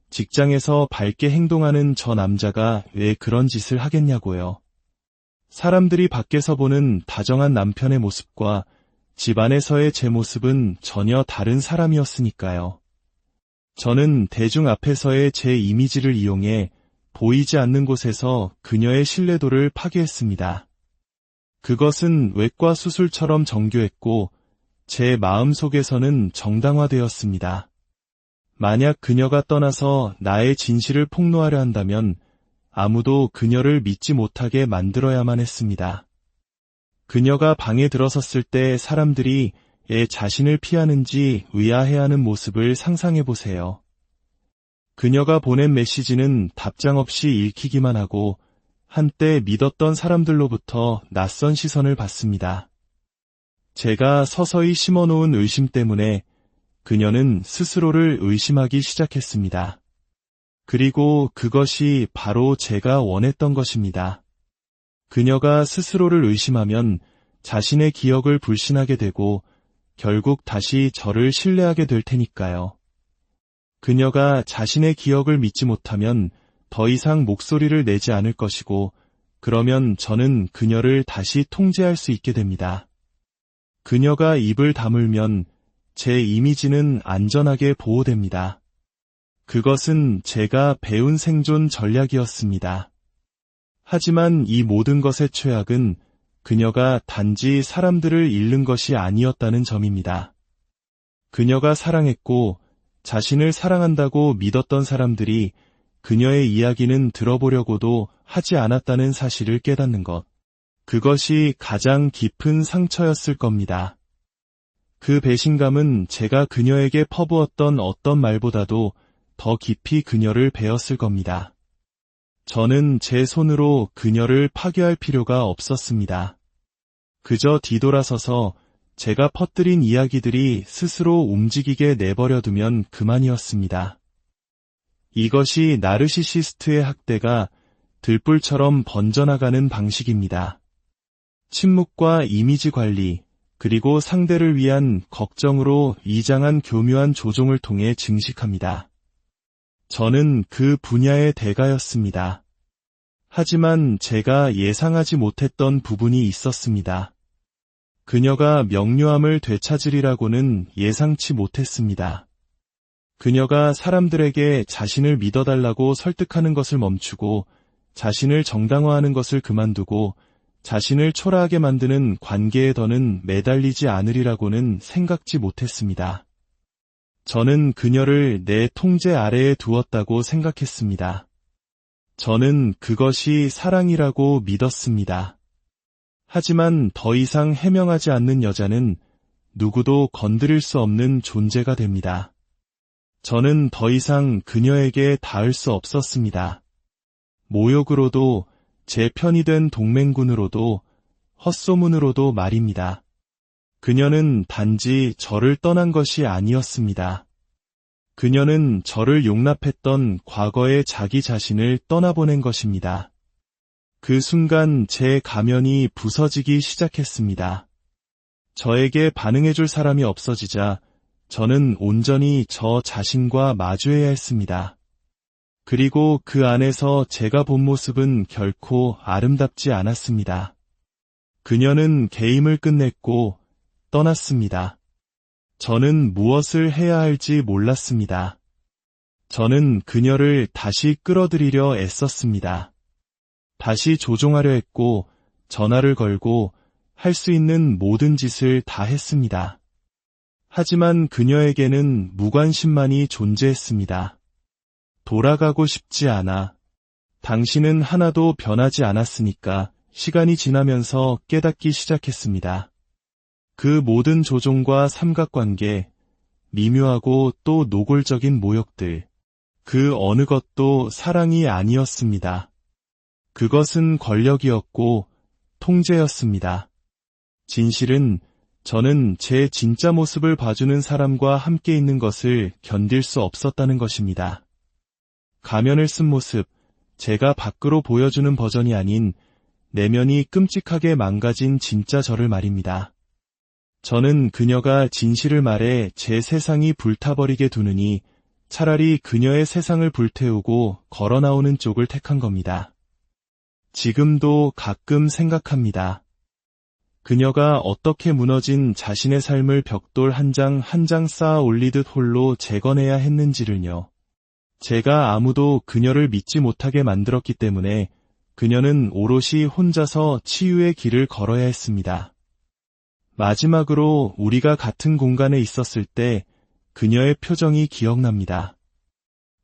직장에서 밝게 행동하는 저 남자가 왜 그런 짓을 하겠냐고요. 사람들이 밖에서 보는 다정한 남편의 모습과 집 안에서의 제 모습은 전혀 다른 사람이었으니까요. 저는 대중 앞에서의 제 이미지를 이용해 보이지 않는 곳에서 그녀의 신뢰도를 파괴했습니다. 그것은 외과 수술처럼 정교했고 제 마음속에서는 정당화되었습니다. 만약 그녀가 떠나서 나의 진실을 폭로하려 한다면 아무도 그녀를 믿지 못하게 만들어야만 했습니다. 그녀가 방에 들어섰을 때 사람들이 자신을 피하는지 의아해하는 모습을 상상해보세요. 그녀가 보낸 메시지는 답장 없이 읽히기만 하고 한때 믿었던 사람들로부터 낯선 시선을 받습니다. 제가 서서히 심어놓은 의심 때문에 그녀는 스스로를 의심하기 시작했습니다. 그리고 그것이 바로 제가 원했던 것입니다. 그녀가 스스로를 의심하면 자신의 기억을 불신하게 되고 결국 다시 저를 신뢰하게 될 테니까요. 그녀가 자신의 기억을 믿지 못하면 더 이상 목소리를 내지 않을 것이고 그러면 저는 그녀를 다시 통제할 수 있게 됩니다. 그녀가 입을 다물면 제 이미지는 안전하게 보호됩니다. 그것은 제가 배운 생존 전략이었습니다. 하지만 이 모든 것의 최악은 그녀가 단지 사람들을 잃는 것이 아니었다는 점입니다. 그녀가 사랑했고 자신을 사랑한다고 믿었던 사람들이 그녀의 이야기는 들어보려고도 하지 않았다는 사실을 깨닫는 것. 그것이 가장 깊은 상처였을 겁니다. 그 배신감은 제가 그녀에게 퍼부었던 어떤 말보다도 더 깊이 그녀를 베었을 겁니다. 저는 제 손으로 그녀를 파괴할 필요가 없었습니다. 그저 뒤돌아서서 제가 퍼뜨린 이야기들이 스스로 움직이게 내버려두면 그만이었습니다. 이것이 나르시시스트의 학대가 들불처럼 번져나가는 방식입니다. 침묵과 이미지 관리, 그리고 상대를 위한 걱정으로 이장한 교묘한 조종을 통해 증식합니다. 저는 그 분야의 대가였습니다. 하지만 제가 예상하지 못했던 부분이 있었습니다. 그녀가 명료함을 되찾으리라고는 예상치 못했습니다. 그녀가 사람들에게 자신을 믿어달라고 설득하는 것을 멈추고 자신을 정당화하는 것을 그만두고 자신을 초라하게 만드는 관계에 더는 매달리지 않으리라고는 생각지 못했습니다. 저는 그녀를 내 통제 아래에 두었다고 생각했습니다. 저는 그것이 사랑이라고 믿었습니다. 하지만 더 이상 해명하지 않는 여자는 누구도 건드릴 수 없는 존재가 됩니다. 저는 더 이상 그녀에게 닿을 수 없었습니다. 모욕으로도 제 편이 된 동맹군으로도 헛소문으로도 말입니다. 그녀는 단지 저를 떠난 것이 아니었습니다. 그녀는 저를 용납했던 과거의 자기 자신을 떠나보낸 것입니다. 그 순간 제 가면이 부서지기 시작했습니다. 저에게 반응해줄 사람이 없어지자 저는 온전히 저 자신과 마주해야 했습니다. 그리고 그 안에서 제가 본 모습은 결코 아름답지 않았습니다. 그녀는 게임을 끝냈고 떠났습니다. 저는 무엇을 해야 할지 몰랐습니다. 저는 그녀를 다시 끌어들이려 애썼습니다. 다시 조종하려 했고 전화를 걸고 할 수 있는 모든 짓을 다 했습니다. 하지만 그녀에게는 무관심만이 존재했습니다. 돌아가고 싶지 않아. 당신은 하나도 변하지 않았으니까 시간이 지나면서 깨닫기 시작했습니다. 그 모든 조종과 삼각관계, 미묘하고 또 노골적인 모욕들, 그 어느 것도 사랑이 아니었습니다. 그것은 권력이었고 통제였습니다. 진실은 저는 제 진짜 모습을 봐주는 사람과 함께 있는 것을 견딜 수 없었다는 것입니다. 가면을 쓴 모습, 제가 밖으로 보여주는 버전이 아닌 내면이 끔찍하게 망가진 진짜 저를 말입니다. 저는 그녀가 진실을 말해 제 세상이 불타버리게 두느니 차라리 그녀의 세상을 불태우고 걸어 나오는 쪽을 택한 겁니다. 지금도 가끔 생각합니다. 그녀가 어떻게 무너진 자신의 삶을 벽돌 한 장 한 장 쌓아 올리듯 홀로 재건해야 했는지를요. 제가 아무도 그녀를 믿지 못하게 만들었기 때문에 그녀는 오롯이 혼자서 치유의 길을 걸어야 했습니다. 마지막으로 우리가 같은 공간에 있었을 때 그녀의 표정이 기억납니다.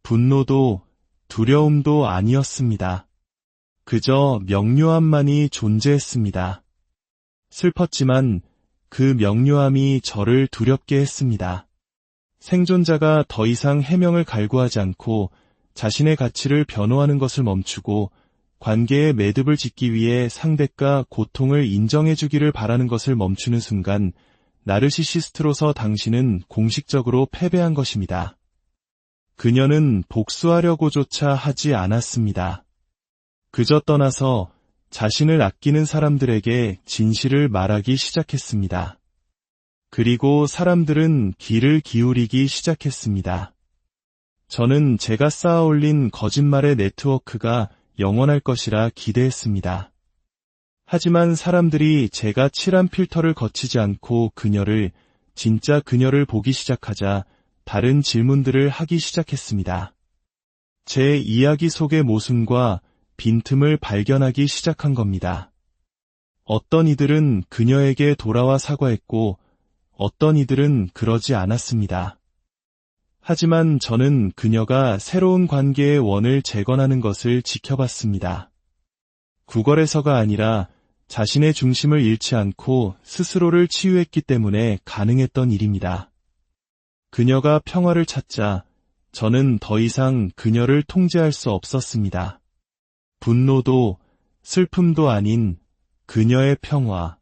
분노도 두려움도 아니었습니다. 그저 명료함만이 존재했습니다. 슬펐지만 그 명료함이 저를 두렵게 했습니다. 생존자가 더 이상 해명을 갈구하지 않고 자신의 가치를 변호하는 것을 멈추고 관계의 매듭을 짓기 위해 상대가 고통을 인정해주기를 바라는 것을 멈추는 순간 나르시시스트로서 당신은 공식적으로 패배한 것입니다. 그녀는 복수하려고조차 하지 않았습니다. 그저 떠나서 자신을 아끼는 사람들에게 진실을 말하기 시작했습니다. 그리고 사람들은 귀를 기울이기 시작했습니다. 저는 제가 쌓아올린 거짓말의 네트워크가 영원할 것이라 기대했습니다. 하지만 사람들이 제가 칠한 필터를 거치지 않고 진짜 그녀를 보기 시작하자 다른 질문들을 하기 시작했습니다. 제 이야기 속의 모순과 빈틈을 발견하기 시작한 겁니다. 어떤 이들은 그녀에게 돌아와 사과했고 어떤 이들은 그러지 않았습니다. 하지만 저는 그녀가 새로운 관계의 원을 재건하는 것을 지켜봤습니다. 구걸에서가 아니라 자신의 중심을 잃지 않고 스스로를 치유했기 때문에 가능했던 일입니다. 그녀가 평화를 찾자 저는 더 이상 그녀를 통제할 수 없었습니다. 분노도 슬픔도 아닌 그녀의 평화.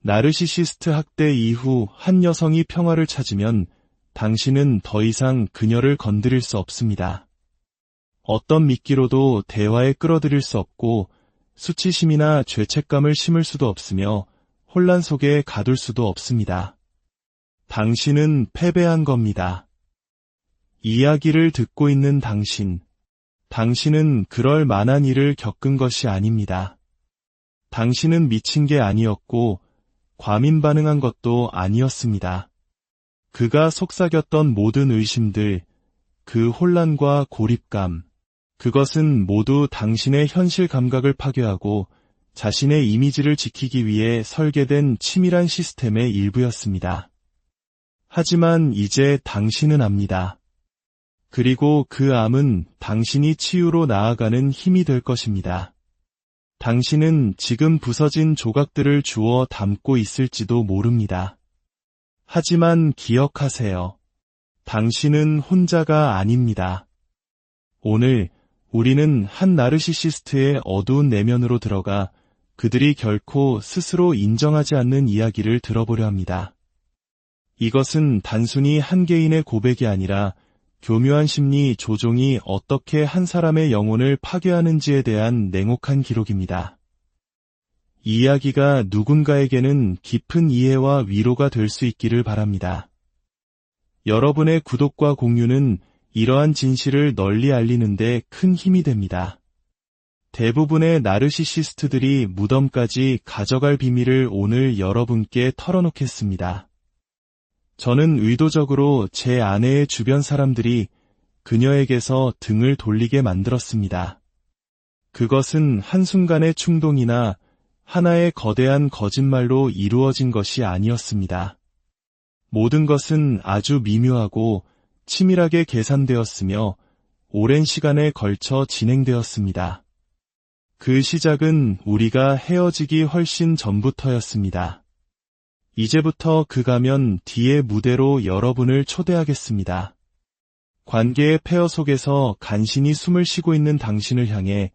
나르시시스트 학대 이후 한 여성이 평화를 찾으면 당신은 더 이상 그녀를 건드릴 수 없습니다. 어떤 미끼로도 대화에 끌어들일 수 없고 수치심이나 죄책감을 심을 수도 없으며 혼란 속에 가둘 수도 없습니다. 당신은 패배한 겁니다. 이야기를 듣고 있는 당신은 그럴 만한 일을 겪은 것이 아닙니다. 당신은 미친 게 아니었고 과민 반응한 것도 아니었습니다. 그가 속삭였던 모든 의심들, 그 혼란과 고립감, 그것은 모두 당신의 현실 감각을 파괴하고 자신의 이미지를 지키기 위해 설계된 치밀한 시스템의 일부였습니다. 하지만 이제 당신은 압니다. 그리고 그 암은 당신이 치유로 나아가는 힘이 될 것입니다. 당신은 지금 부서진 조각들을 주워 담고 있을지도 모릅니다. 하지만 기억하세요. 당신은 혼자가 아닙니다. 오늘 우리는 한 나르시시스트의 어두운 내면으로 들어가 그들이 결코 스스로 인정하지 않는 이야기를 들어보려 합니다. 이것은 단순히 한 개인의 고백이 아니라 교묘한 심리 조종이 어떻게 한 사람의 영혼을 파괴하는지에 대한 냉혹한 기록입니다. 이 이야기가 누군가에게는 깊은 이해와 위로가 될 수 있기를 바랍니다. 여러분의 구독과 공유는 이러한 진실을 널리 알리는 데 큰 힘이 됩니다. 대부분의 나르시시스트들이 무덤까지 가져갈 비밀을 오늘 여러분께 털어놓겠습니다. 저는 의도적으로 제 아내의 주변 사람들이 그녀에게서 등을 돌리게 만들었습니다. 그것은 한순간의 충동이나 하나의 거대한 거짓말로 이루어진 것이 아니었습니다. 모든 것은 아주 미묘하고 치밀하게 계산되었으며 오랜 시간에 걸쳐 진행되었습니다. 그 시작은 우리가 헤어지기 훨씬 전부터였습니다. 이제부터 그 가면 뒤의 무대로 여러분을 초대하겠습니다. 관계의 폐허 속에서 간신히 숨을 쉬고 있는 당신을 향해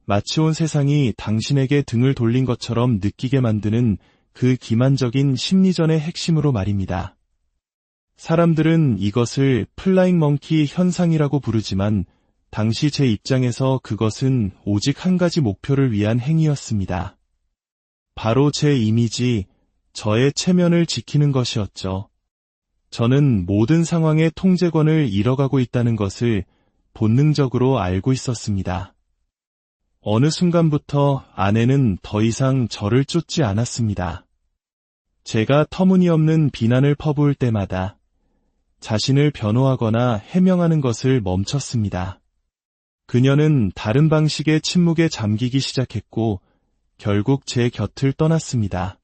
마치 온 세상이 당신에게 등을 돌린 것처럼 느끼게 만드는 그 기만적인 심리전의 핵심으로 말입니다. 사람들은 이것을 플라잉 멍키 현상이라고 부르지만 당시 제 입장에서 그것은 오직 한 가지 목표를 위한 행위였습니다. 바로 제 이미지, 저의 체면을 지키는 것이었죠. 저는 모든 상황의 통제권을 잃어가고 있다는 것을 본능적으로 알고 있었습니다. 어느 순간부터 아내는 더 이상 저를 쫓지 않았습니다. 제가 터무니없는 비난을 퍼부을 때마다 자신을 변호하거나 해명하는 것을 멈췄습니다. 그녀는 다른 방식의 침묵에 잠기기 시작했고 결국 제 곁을 떠났습니다.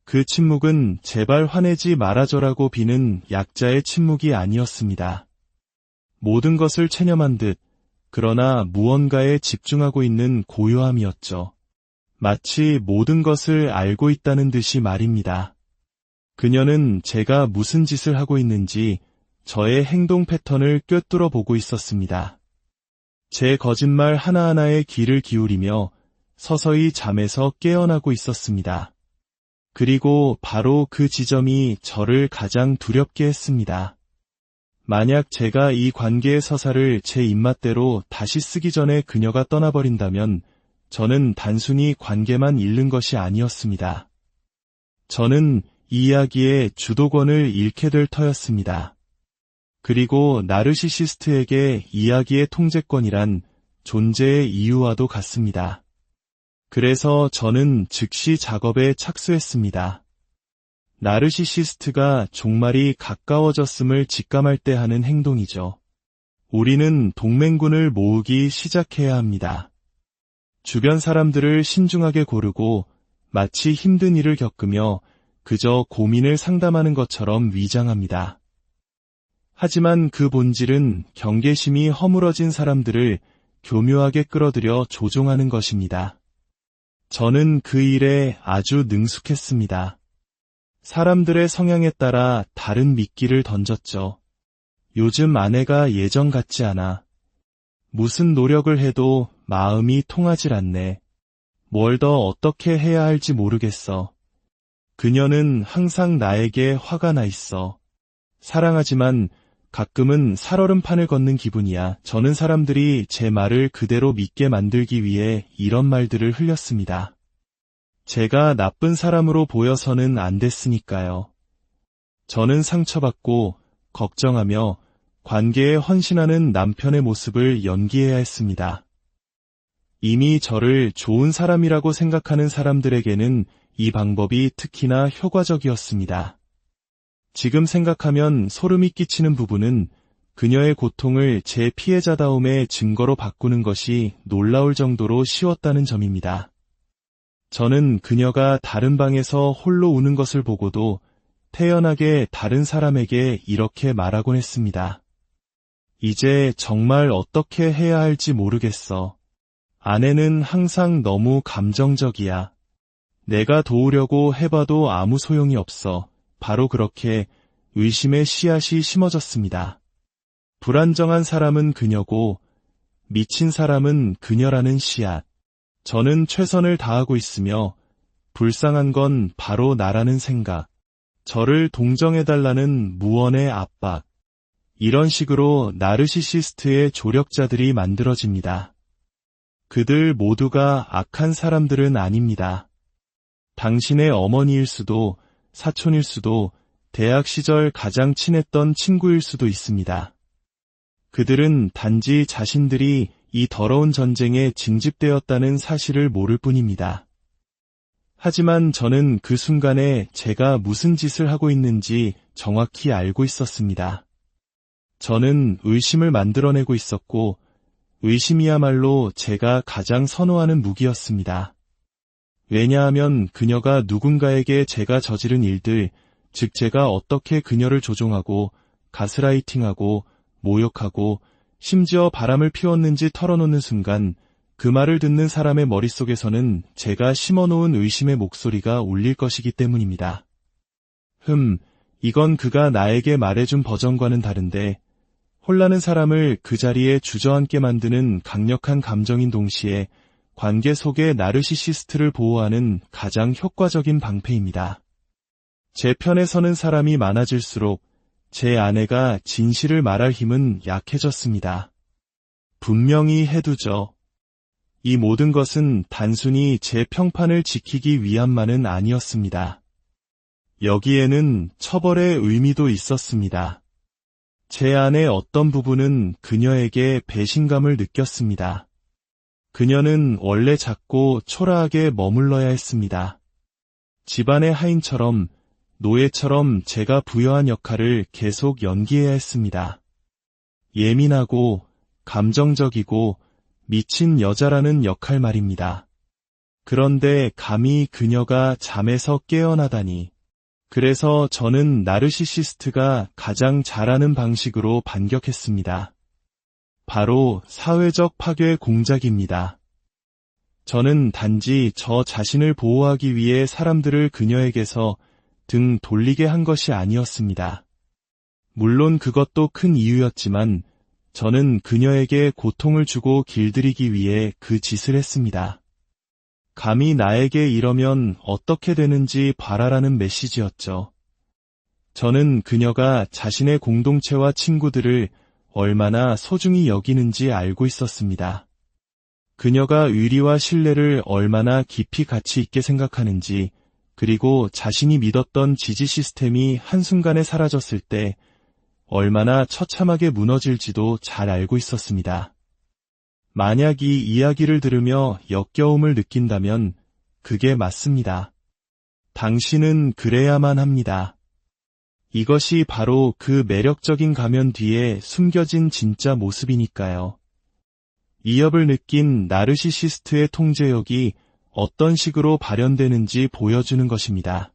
그 침묵은 제발 화내지 말아줘라고 비는 약자의 침묵이 아니었습니다. 모든 것을 체념한 듯 그러나 무언가에 집중하고 있는 고요함이었죠. 마치 모든 것을 알고 있다는 듯이 말입니다. 그녀는 제가 무슨 짓을 하고 있는지 저의 행동 패턴을 꿰뚫어 보고 있었습니다. 제 거짓말 하나하나에 귀를 기울이며 서서히 잠에서 깨어나고 있었습니다. 그리고 바로 그 지점이 저를 가장 두렵게 했습니다. 만약 제가 이 관계의 서사를 제 입맛대로 다시 쓰기 전에 그녀가 떠나버린다면 저는 단순히 관계만 잃는 것이 아니었습니다. 저는 이 이야기의 주도권을 잃게 될 터였습니다. 그리고 나르시시스트에게 이야기의 통제권이란 존재의 이유와도 같습니다. 그래서 저는 즉시 작업에 착수했습니다. 나르시시스트가 종말이 가까워졌음을 직감할 때 하는 행동이죠. 우리는 동맹군을 모으기 시작해야 합니다. 주변 사람들을 신중하게 고르고 마치 힘든 일을 겪으며 그저 고민을 상담하는 것처럼 위장합니다. 하지만 그 본질은 경계심이 허물어진 사람들을 교묘하게 끌어들여 조종하는 것입니다. 저는 그 일에 아주 능숙했습니다. 사람들의 성향에 따라 다른 미끼를 던졌죠. 요즘 아내가 예전 같지 않아. 무슨 노력을 해도 마음이 통하질 않네. 뭘 더 어떻게 해야 할지 모르겠어. 그녀는 항상 나에게 화가 나 있어. 사랑하지만 가끔은 살얼음판을 걷는 기분이야. 저는 사람들이 제 말을 그대로 믿게 만들기 위해 이런 말들을 흘렸습니다. 제가 나쁜 사람으로 보여서는 안 됐으니까요. 저는 상처받고 걱정하며 관계에 헌신하는 남편의 모습을 연기해야 했습니다. 이미 저를 좋은 사람이라고 생각하는 사람들에게는 이 방법이 특히나 효과적이었습니다. 지금 생각하면 소름이 끼치는 부분은 그녀의 고통을 제 피해자다움의 증거로 바꾸는 것이 놀라울 정도로 쉬웠다는 점입니다. 저는 그녀가 다른 방에서 홀로 우는 것을 보고도 태연하게 다른 사람에게 이렇게 말하곤 했습니다. 이제 정말 어떻게 해야 할지 모르겠어. 아내는 항상 너무 감정적이야. 내가 도우려고 해봐도 아무 소용이 없어. 바로 그렇게 의심의 씨앗이 심어졌습니다. 불안정한 사람은 그녀고 미친 사람은 그녀라는 씨앗. 저는 최선을 다하고 있으며 불쌍한 건 바로 나라는 생각. 저를 동정해달라는 무언의 압박. 이런 식으로 나르시시스트의 조력자들이 만들어집니다. 그들 모두가 악한 사람들은 아닙니다. 당신의 어머니일 수도, 사촌일 수도, 대학 시절 가장 친했던 친구일 수도 있습니다. 그들은 단지 자신들이 이 더러운 전쟁에 징집되었다는 사실을 모를 뿐입니다. 하지만 저는 그 순간에 제가 무슨 짓을 하고 있는지 정확히 알고 있었습니다. 저는 의심을 만들어내고 있었고, 의심이야말로 제가 가장 선호하는 무기였습니다. 왜냐하면 그녀가 누군가에게 제가 저지른 일들, 즉 제가 어떻게 그녀를 조종하고, 가스라이팅하고, 모욕하고, 심지어 바람을 피웠는지 털어놓는 순간, 그 말을 듣는 사람의 머릿속에서는 제가 심어놓은 의심의 목소리가 울릴 것이기 때문입니다. 이건 그가 나에게 말해준 버전과는 다른데, 혼란한 사람을 그 자리에 주저앉게 만드는 강력한 감정인 동시에 관계 속의 나르시시스트를 보호하는 가장 효과적인 방패입니다. 제 편에 서는 사람이 많아질수록 제 아내가 진실을 말할 힘은 약해졌습니다. 분명히 해두죠. 이 모든 것은 단순히 제 평판을 지키기 위함만은 아니었습니다. 여기에는 처벌의 의미도 있었습니다. 제 안의 어떤 부분은 그녀에게 배신감을 느꼈습니다. 그녀는 원래 작고 초라하게 머물러야 했습니다. 집안의 하인처럼, 노예처럼 제가 부여한 역할을 계속 연기해야 했습니다. 예민하고, 감정적이고, 미친 여자라는 역할 말입니다. 그런데 감히 그녀가 잠에서 깨어나다니. 그래서 저는 나르시시스트가 가장 잘하는 방식으로 반격했습니다. 바로 사회적 파괴 공작입니다. 저는 단지 저 자신을 보호하기 위해 사람들을 그녀에게서 등 돌리게 한 것이 아니었습니다. 물론 그것도 큰 이유였지만 저는 그녀에게 고통을 주고 길들이기 위해 그 짓을 했습니다. 감히 나에게 이러면 어떻게 되는지 봐라라는 메시지였죠. 저는 그녀가 자신의 공동체와 친구들을 얼마나 소중히 여기는지 알고 있었습니다. 그녀가 의리와 신뢰를 얼마나 깊이 가치 있게 생각하는지, 그리고 자신이 믿었던 지지 시스템이 한순간에 사라졌을 때 얼마나 처참하게 무너질지도 잘 알고 있었습니다. 만약 이 이야기를 들으며 역겨움을 느낀다면 그게 맞습니다. 당신은 그래야만 합니다. 이것이 바로 그 매력적인 가면 뒤에 숨겨진 진짜 모습이니까요. 위협을 느낀 나르시시스트의 통제욕이 어떤 식으로 발현되는지 보여주는 것입니다.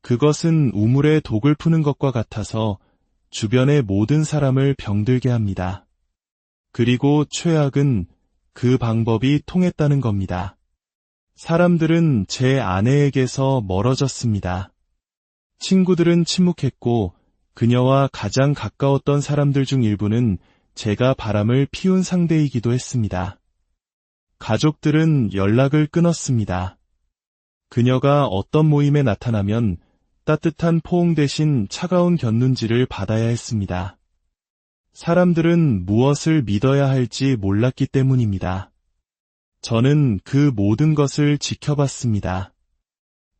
그것은 우물에 독을 푸는 것과 같아서 주변의 모든 사람을 병들게 합니다. 그리고 최악은 그 방법이 통했다는 겁니다. 사람들은 제 아내에게서 멀어졌습니다. 친구들은 침묵했고 그녀와 가장 가까웠던 사람들 중 일부는 제가 바람을 피운 상대이기도 했습니다. 가족들은 연락을 끊었습니다. 그녀가 어떤 모임에 나타나면 따뜻한 포옹 대신 차가운 곁눈질을 받아야 했습니다. 사람들은 무엇을 믿어야 할지 몰랐기 때문입니다. 저는 그 모든 것을 지켜봤습니다.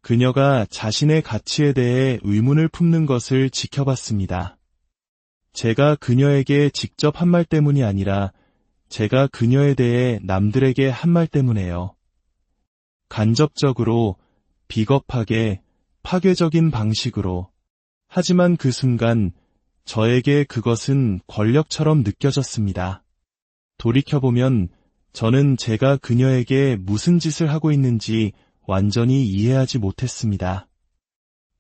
그녀가 자신의 가치에 대해 의문을 품는 것을 지켜봤습니다. 제가 그녀에게 직접 한 말 때문이 아니라 제가 그녀에 대해 남들에게 한 말 때문에요. 간접적으로, 비겁하게, 파괴적인 방식으로. 하지만 그 순간 저에게 그것은 권력처럼 느껴졌습니다. 돌이켜보면 저는 제가 그녀에게 무슨 짓을 하고 있는지 완전히 이해하지 못했습니다.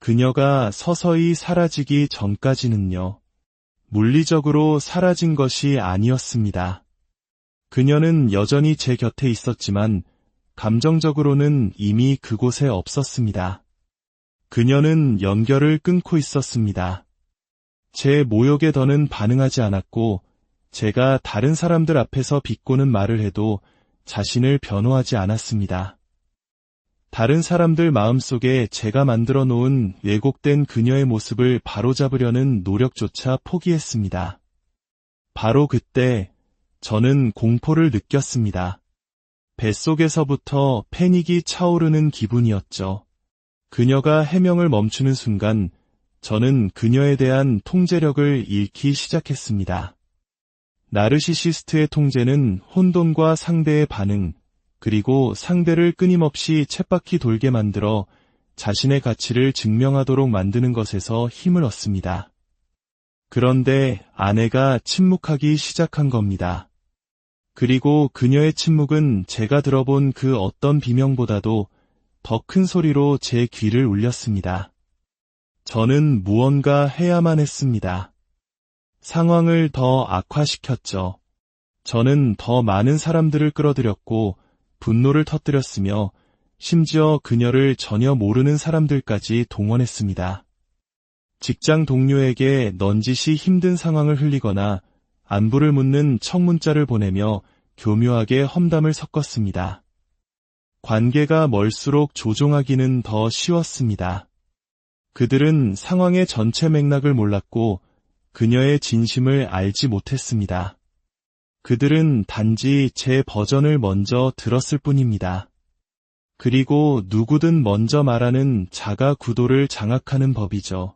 그녀가 서서히 사라지기 전까지는요. 물리적으로 사라진 것이 아니었습니다. 그녀는 여전히 제 곁에 있었지만 감정적으로는 이미 그곳에 없었습니다. 그녀는 연결을 끊고 있었습니다. 제 모욕에 더는 반응하지 않았고 제가 다른 사람들 앞에서 비꼬는 말을 해도 자신을 변호하지 않았습니다. 다른 사람들 마음속에 제가 만들어 놓은 왜곡된 그녀의 모습을 바로잡으려는 노력조차 포기했습니다. 바로 그때 저는 공포를 느꼈습니다. 뱃속에서부터 패닉이 차오르는 기분이었죠. 그녀가 해명을 멈추는 순간 저는 그녀에 대한 통제력을 잃기 시작했습니다. 나르시시스트의 통제는 혼돈과 상대의 반응, 그리고 상대를 끊임없이 쳇바퀴 돌게 만들어 자신의 가치를 증명하도록 만드는 것에서 힘을 얻습니다. 그런데 아내가 침묵하기 시작한 겁니다. 그리고 그녀의 침묵은 제가 들어본 그 어떤 비명보다도 더 큰 소리로 제 귀를 울렸습니다. 저는 무언가 해야만 했습니다. 상황을 더 악화시켰죠. 저는 더 많은 사람들을 끌어들였고 분노를 터뜨렸으며 심지어 그녀를 전혀 모르는 사람들까지 동원했습니다. 직장 동료에게 넌지시 힘든 상황을 흘리거나 안부를 묻는 청문자를 보내며 교묘하게 험담을 섞었습니다. 관계가 멀수록 조종하기는 더 쉬웠습니다. 그들은 상황의 전체 맥락을 몰랐고 그녀의 진심을 알지 못했습니다. 그들은 단지 제 버전을 먼저 들었을 뿐입니다. 그리고 누구든 먼저 말하는 자가 구도를 장악하는 법이죠.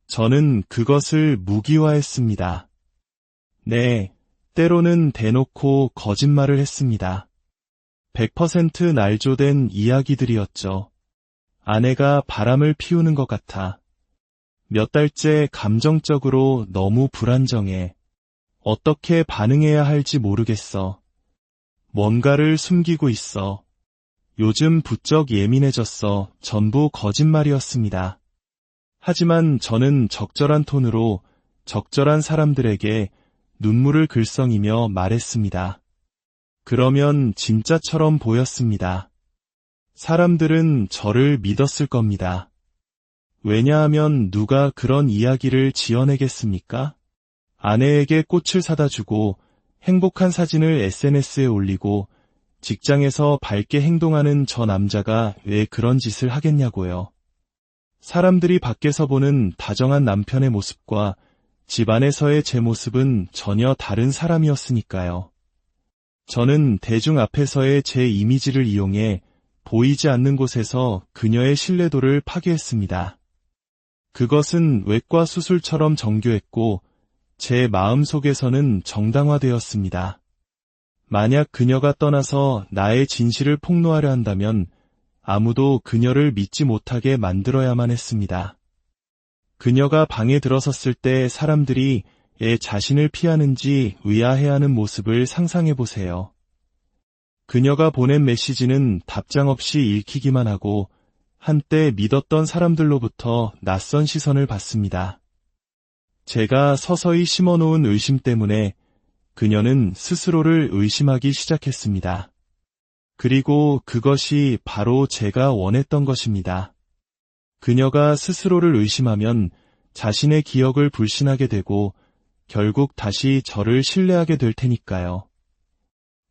저는 그것을 무기화했습니다. 네, 때로는 대놓고 거짓말을 했습니다. 100% 날조된 이야기들이었죠. 아내가 바람을 피우는 것 같아. 몇 달째 감정적으로 너무 불안정해. 어떻게 반응해야 할지 모르겠어. 뭔가를 숨기고 있어. 요즘 부쩍 예민해졌어. 전부 거짓말이었습니다. 하지만 저는 적절한 톤으로 적절한 사람들에게 눈물을 글썽이며 말했습니다. 그러면 진짜처럼 보였습니다. 사람들은 저를 믿었을 겁니다. 왜냐하면 누가 그런 이야기를 지어내겠습니까? 아내에게 꽃을 사다 주고 행복한 사진을 SNS에 올리고 직장에서 밝게 행동하는 저 남자가 왜 그런 짓을 하겠냐고요. 사람들이 밖에서 보는 다정한 남편의 모습과 집 안에서의 제 모습은 전혀 다른 사람이었으니까요. 저는 대중 앞에서의 제 이미지를 이용해 보이지 않는 곳에서 그녀의 신뢰도를 파괴했습니다. 그것은 외과 수술처럼 정교했고 제 마음속에서는 정당화되었습니다. 만약 그녀가 떠나서 나의 진실을 폭로하려 한다면 아무도 그녀를 믿지 못하게 만들어야만 했습니다. 그녀가 방에 들어섰을 때 사람들이 자신을 피하는지 의아해하는 모습을 상상해 보세요. 그녀가 보낸 메시지는 답장 없이 읽히기만 하고 한때 믿었던 사람들로부터 낯선 시선을 받습니다. 제가 서서히 심어놓은 의심 때문에 그녀는 스스로를 의심하기 시작했습니다. 그리고 그것이 바로 제가 원했던 것입니다. 그녀가 스스로를 의심하면 자신의 기억을 불신하게 되고 결국 다시 저를 신뢰하게 될 테니까요.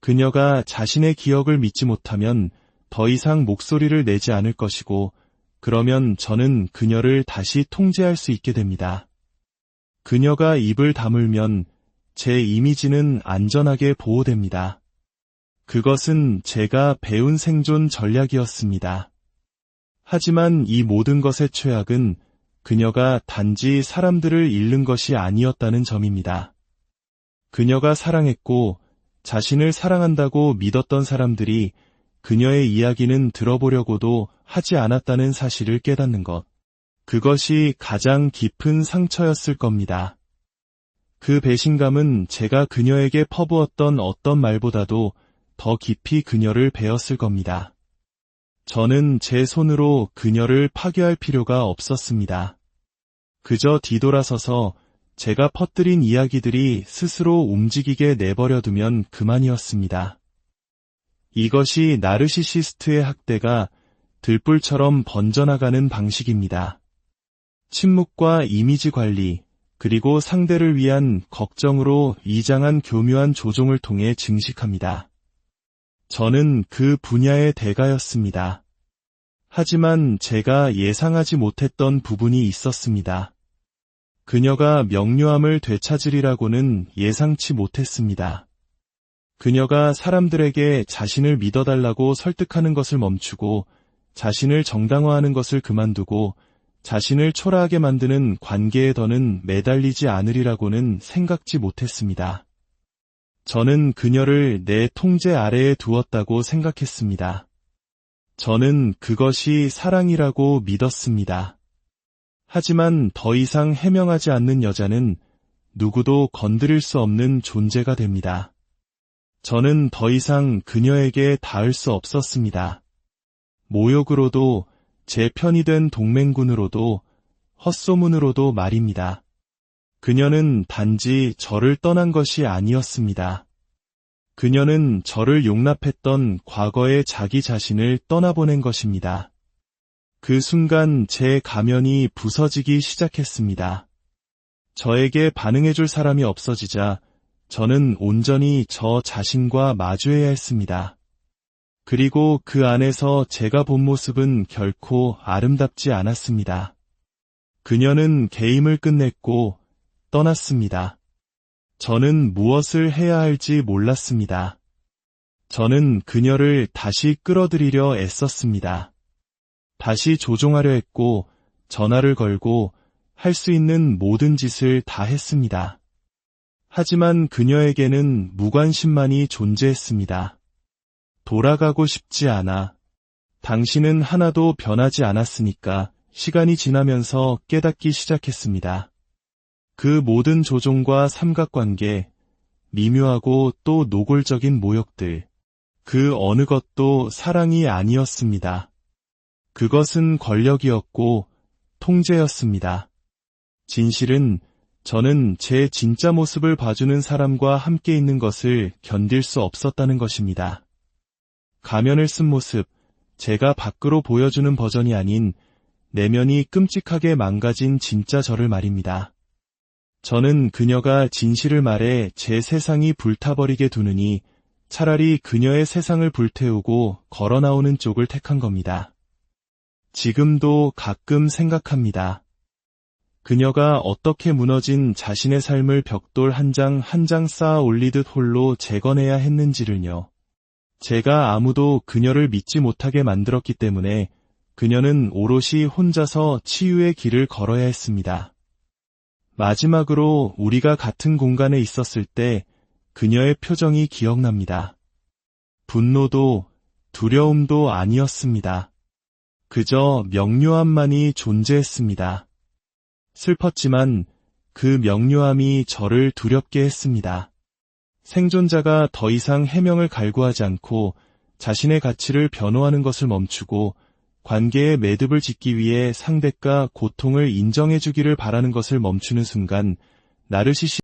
그녀가 자신의 기억을 믿지 못하면 더 이상 목소리를 내지 않을 것이고, 그러면 저는 그녀를 다시 통제할 수 있게 됩니다. 그녀가 입을 다물면 제 이미지는 안전하게 보호됩니다. 그것은 제가 배운 생존 전략이었습니다. 하지만 이 모든 것의 최악은 그녀가 단지 사람들을 잃는 것이 아니었다는 점입니다. 그녀가 사랑했고 자신을 사랑한다고 믿었던 사람들이 그녀의 이야기는 들어보려고도 하지 않았다는 사실을 깨닫는 것. 그것이 가장 깊은 상처였을 겁니다. 그 배신감은 제가 그녀에게 퍼부었던 어떤 말보다도 더 깊이 그녀를 베었을 겁니다. 저는 제 손으로 그녀를 파괴할 필요가 없었습니다. 그저 뒤돌아서서 제가 퍼뜨린 이야기들이 스스로 움직이게 내버려두면 그만이었습니다. 이것이 나르시시스트의 학대가 들불처럼 번져나가는 방식입니다. 침묵과 이미지 관리, 그리고 상대를 위한 걱정으로 이장한 교묘한 조종을 통해 증식합니다. 저는 그 분야의 대가였습니다. 하지만 제가 예상하지 못했던 부분이 있었습니다. 그녀가 명료함을 되찾으리라고는 예상치 못했습니다. 그녀가 사람들에게 자신을 믿어달라고 설득하는 것을 멈추고 자신을 정당화하는 것을 그만두고 자신을 초라하게 만드는 관계에 더는 매달리지 않으리라고는 생각지 못했습니다. 저는 그녀를 내 통제 아래에 두었다고 생각했습니다. 저는 그것이 사랑이라고 믿었습니다. 하지만 더 이상 해명하지 않는 여자는 누구도 건드릴 수 없는 존재가 됩니다. 저는 더 이상 그녀에게 닿을 수 없었습니다. 모욕으로도, 제 편이 된 동맹군으로도, 헛소문으로도 말입니다. 그녀는 단지 저를 떠난 것이 아니었습니다. 그녀는 저를 용납했던 과거의 자기 자신을 떠나보낸 것입니다. 그 순간 제 가면이 부서지기 시작했습니다. 저에게 반응해줄 사람이 없어지자 저는 온전히 저 자신과 마주해야 했습니다. 그리고 그 안에서 제가 본 모습은 결코 아름답지 않았습니다. 그녀는 게임을 끝냈고 떠났습니다. 저는 무엇을 해야 할지 몰랐습니다. 저는 그녀를 다시 끌어들이려 애썼습니다. 다시 조종하려 했고 전화를 걸고 할 수 있는 모든 짓을 다 했습니다. 하지만 그녀에게는 무관심만이 존재했습니다. 돌아가고 싶지 않아. 당신은 하나도 변하지 않았으니까. 시간이 지나면서 깨닫기 시작했습니다. 그 모든 조종과 삼각관계, 미묘하고 또 노골적인 모욕들, 그 어느 것도 사랑이 아니었습니다. 그것은 권력이었고 통제였습니다. 진실은 저는 제 진짜 모습을 봐주는 사람과 함께 있는 것을 견딜 수 없었다는 것입니다. 가면을 쓴 모습, 제가 밖으로 보여주는 버전이 아닌 내면이 끔찍하게 망가진 진짜 저를 말입니다. 저는 그녀가 진실을 말해 제 세상이 불타버리게 두느니 차라리 그녀의 세상을 불태우고 걸어 나오는 쪽을 택한 겁니다. 지금도 가끔 생각합니다. 그녀가 어떻게 무너진 자신의 삶을 벽돌 한 장 한 장 쌓아 올리듯 홀로 재건해야 했는지를요. 제가 아무도 그녀를 믿지 못하게 만들었기 때문에 그녀는 오롯이 혼자서 치유의 길을 걸어야 했습니다. 마지막으로 우리가 같은 공간에 있었을 때 그녀의 표정이 기억납니다. 분노도 두려움도 아니었습니다. 그저 명료함만이 존재했습니다. 슬펐지만 그 명료함이 저를 두렵게 했습니다. 생존자가 더 이상 해명을 갈구하지 않고 자신의 가치를 변호하는 것을 멈추고 관계의 매듭을 짓기 위해 상대가 고통을 인정해주기를 바라는 것을 멈추는 순간 나르시시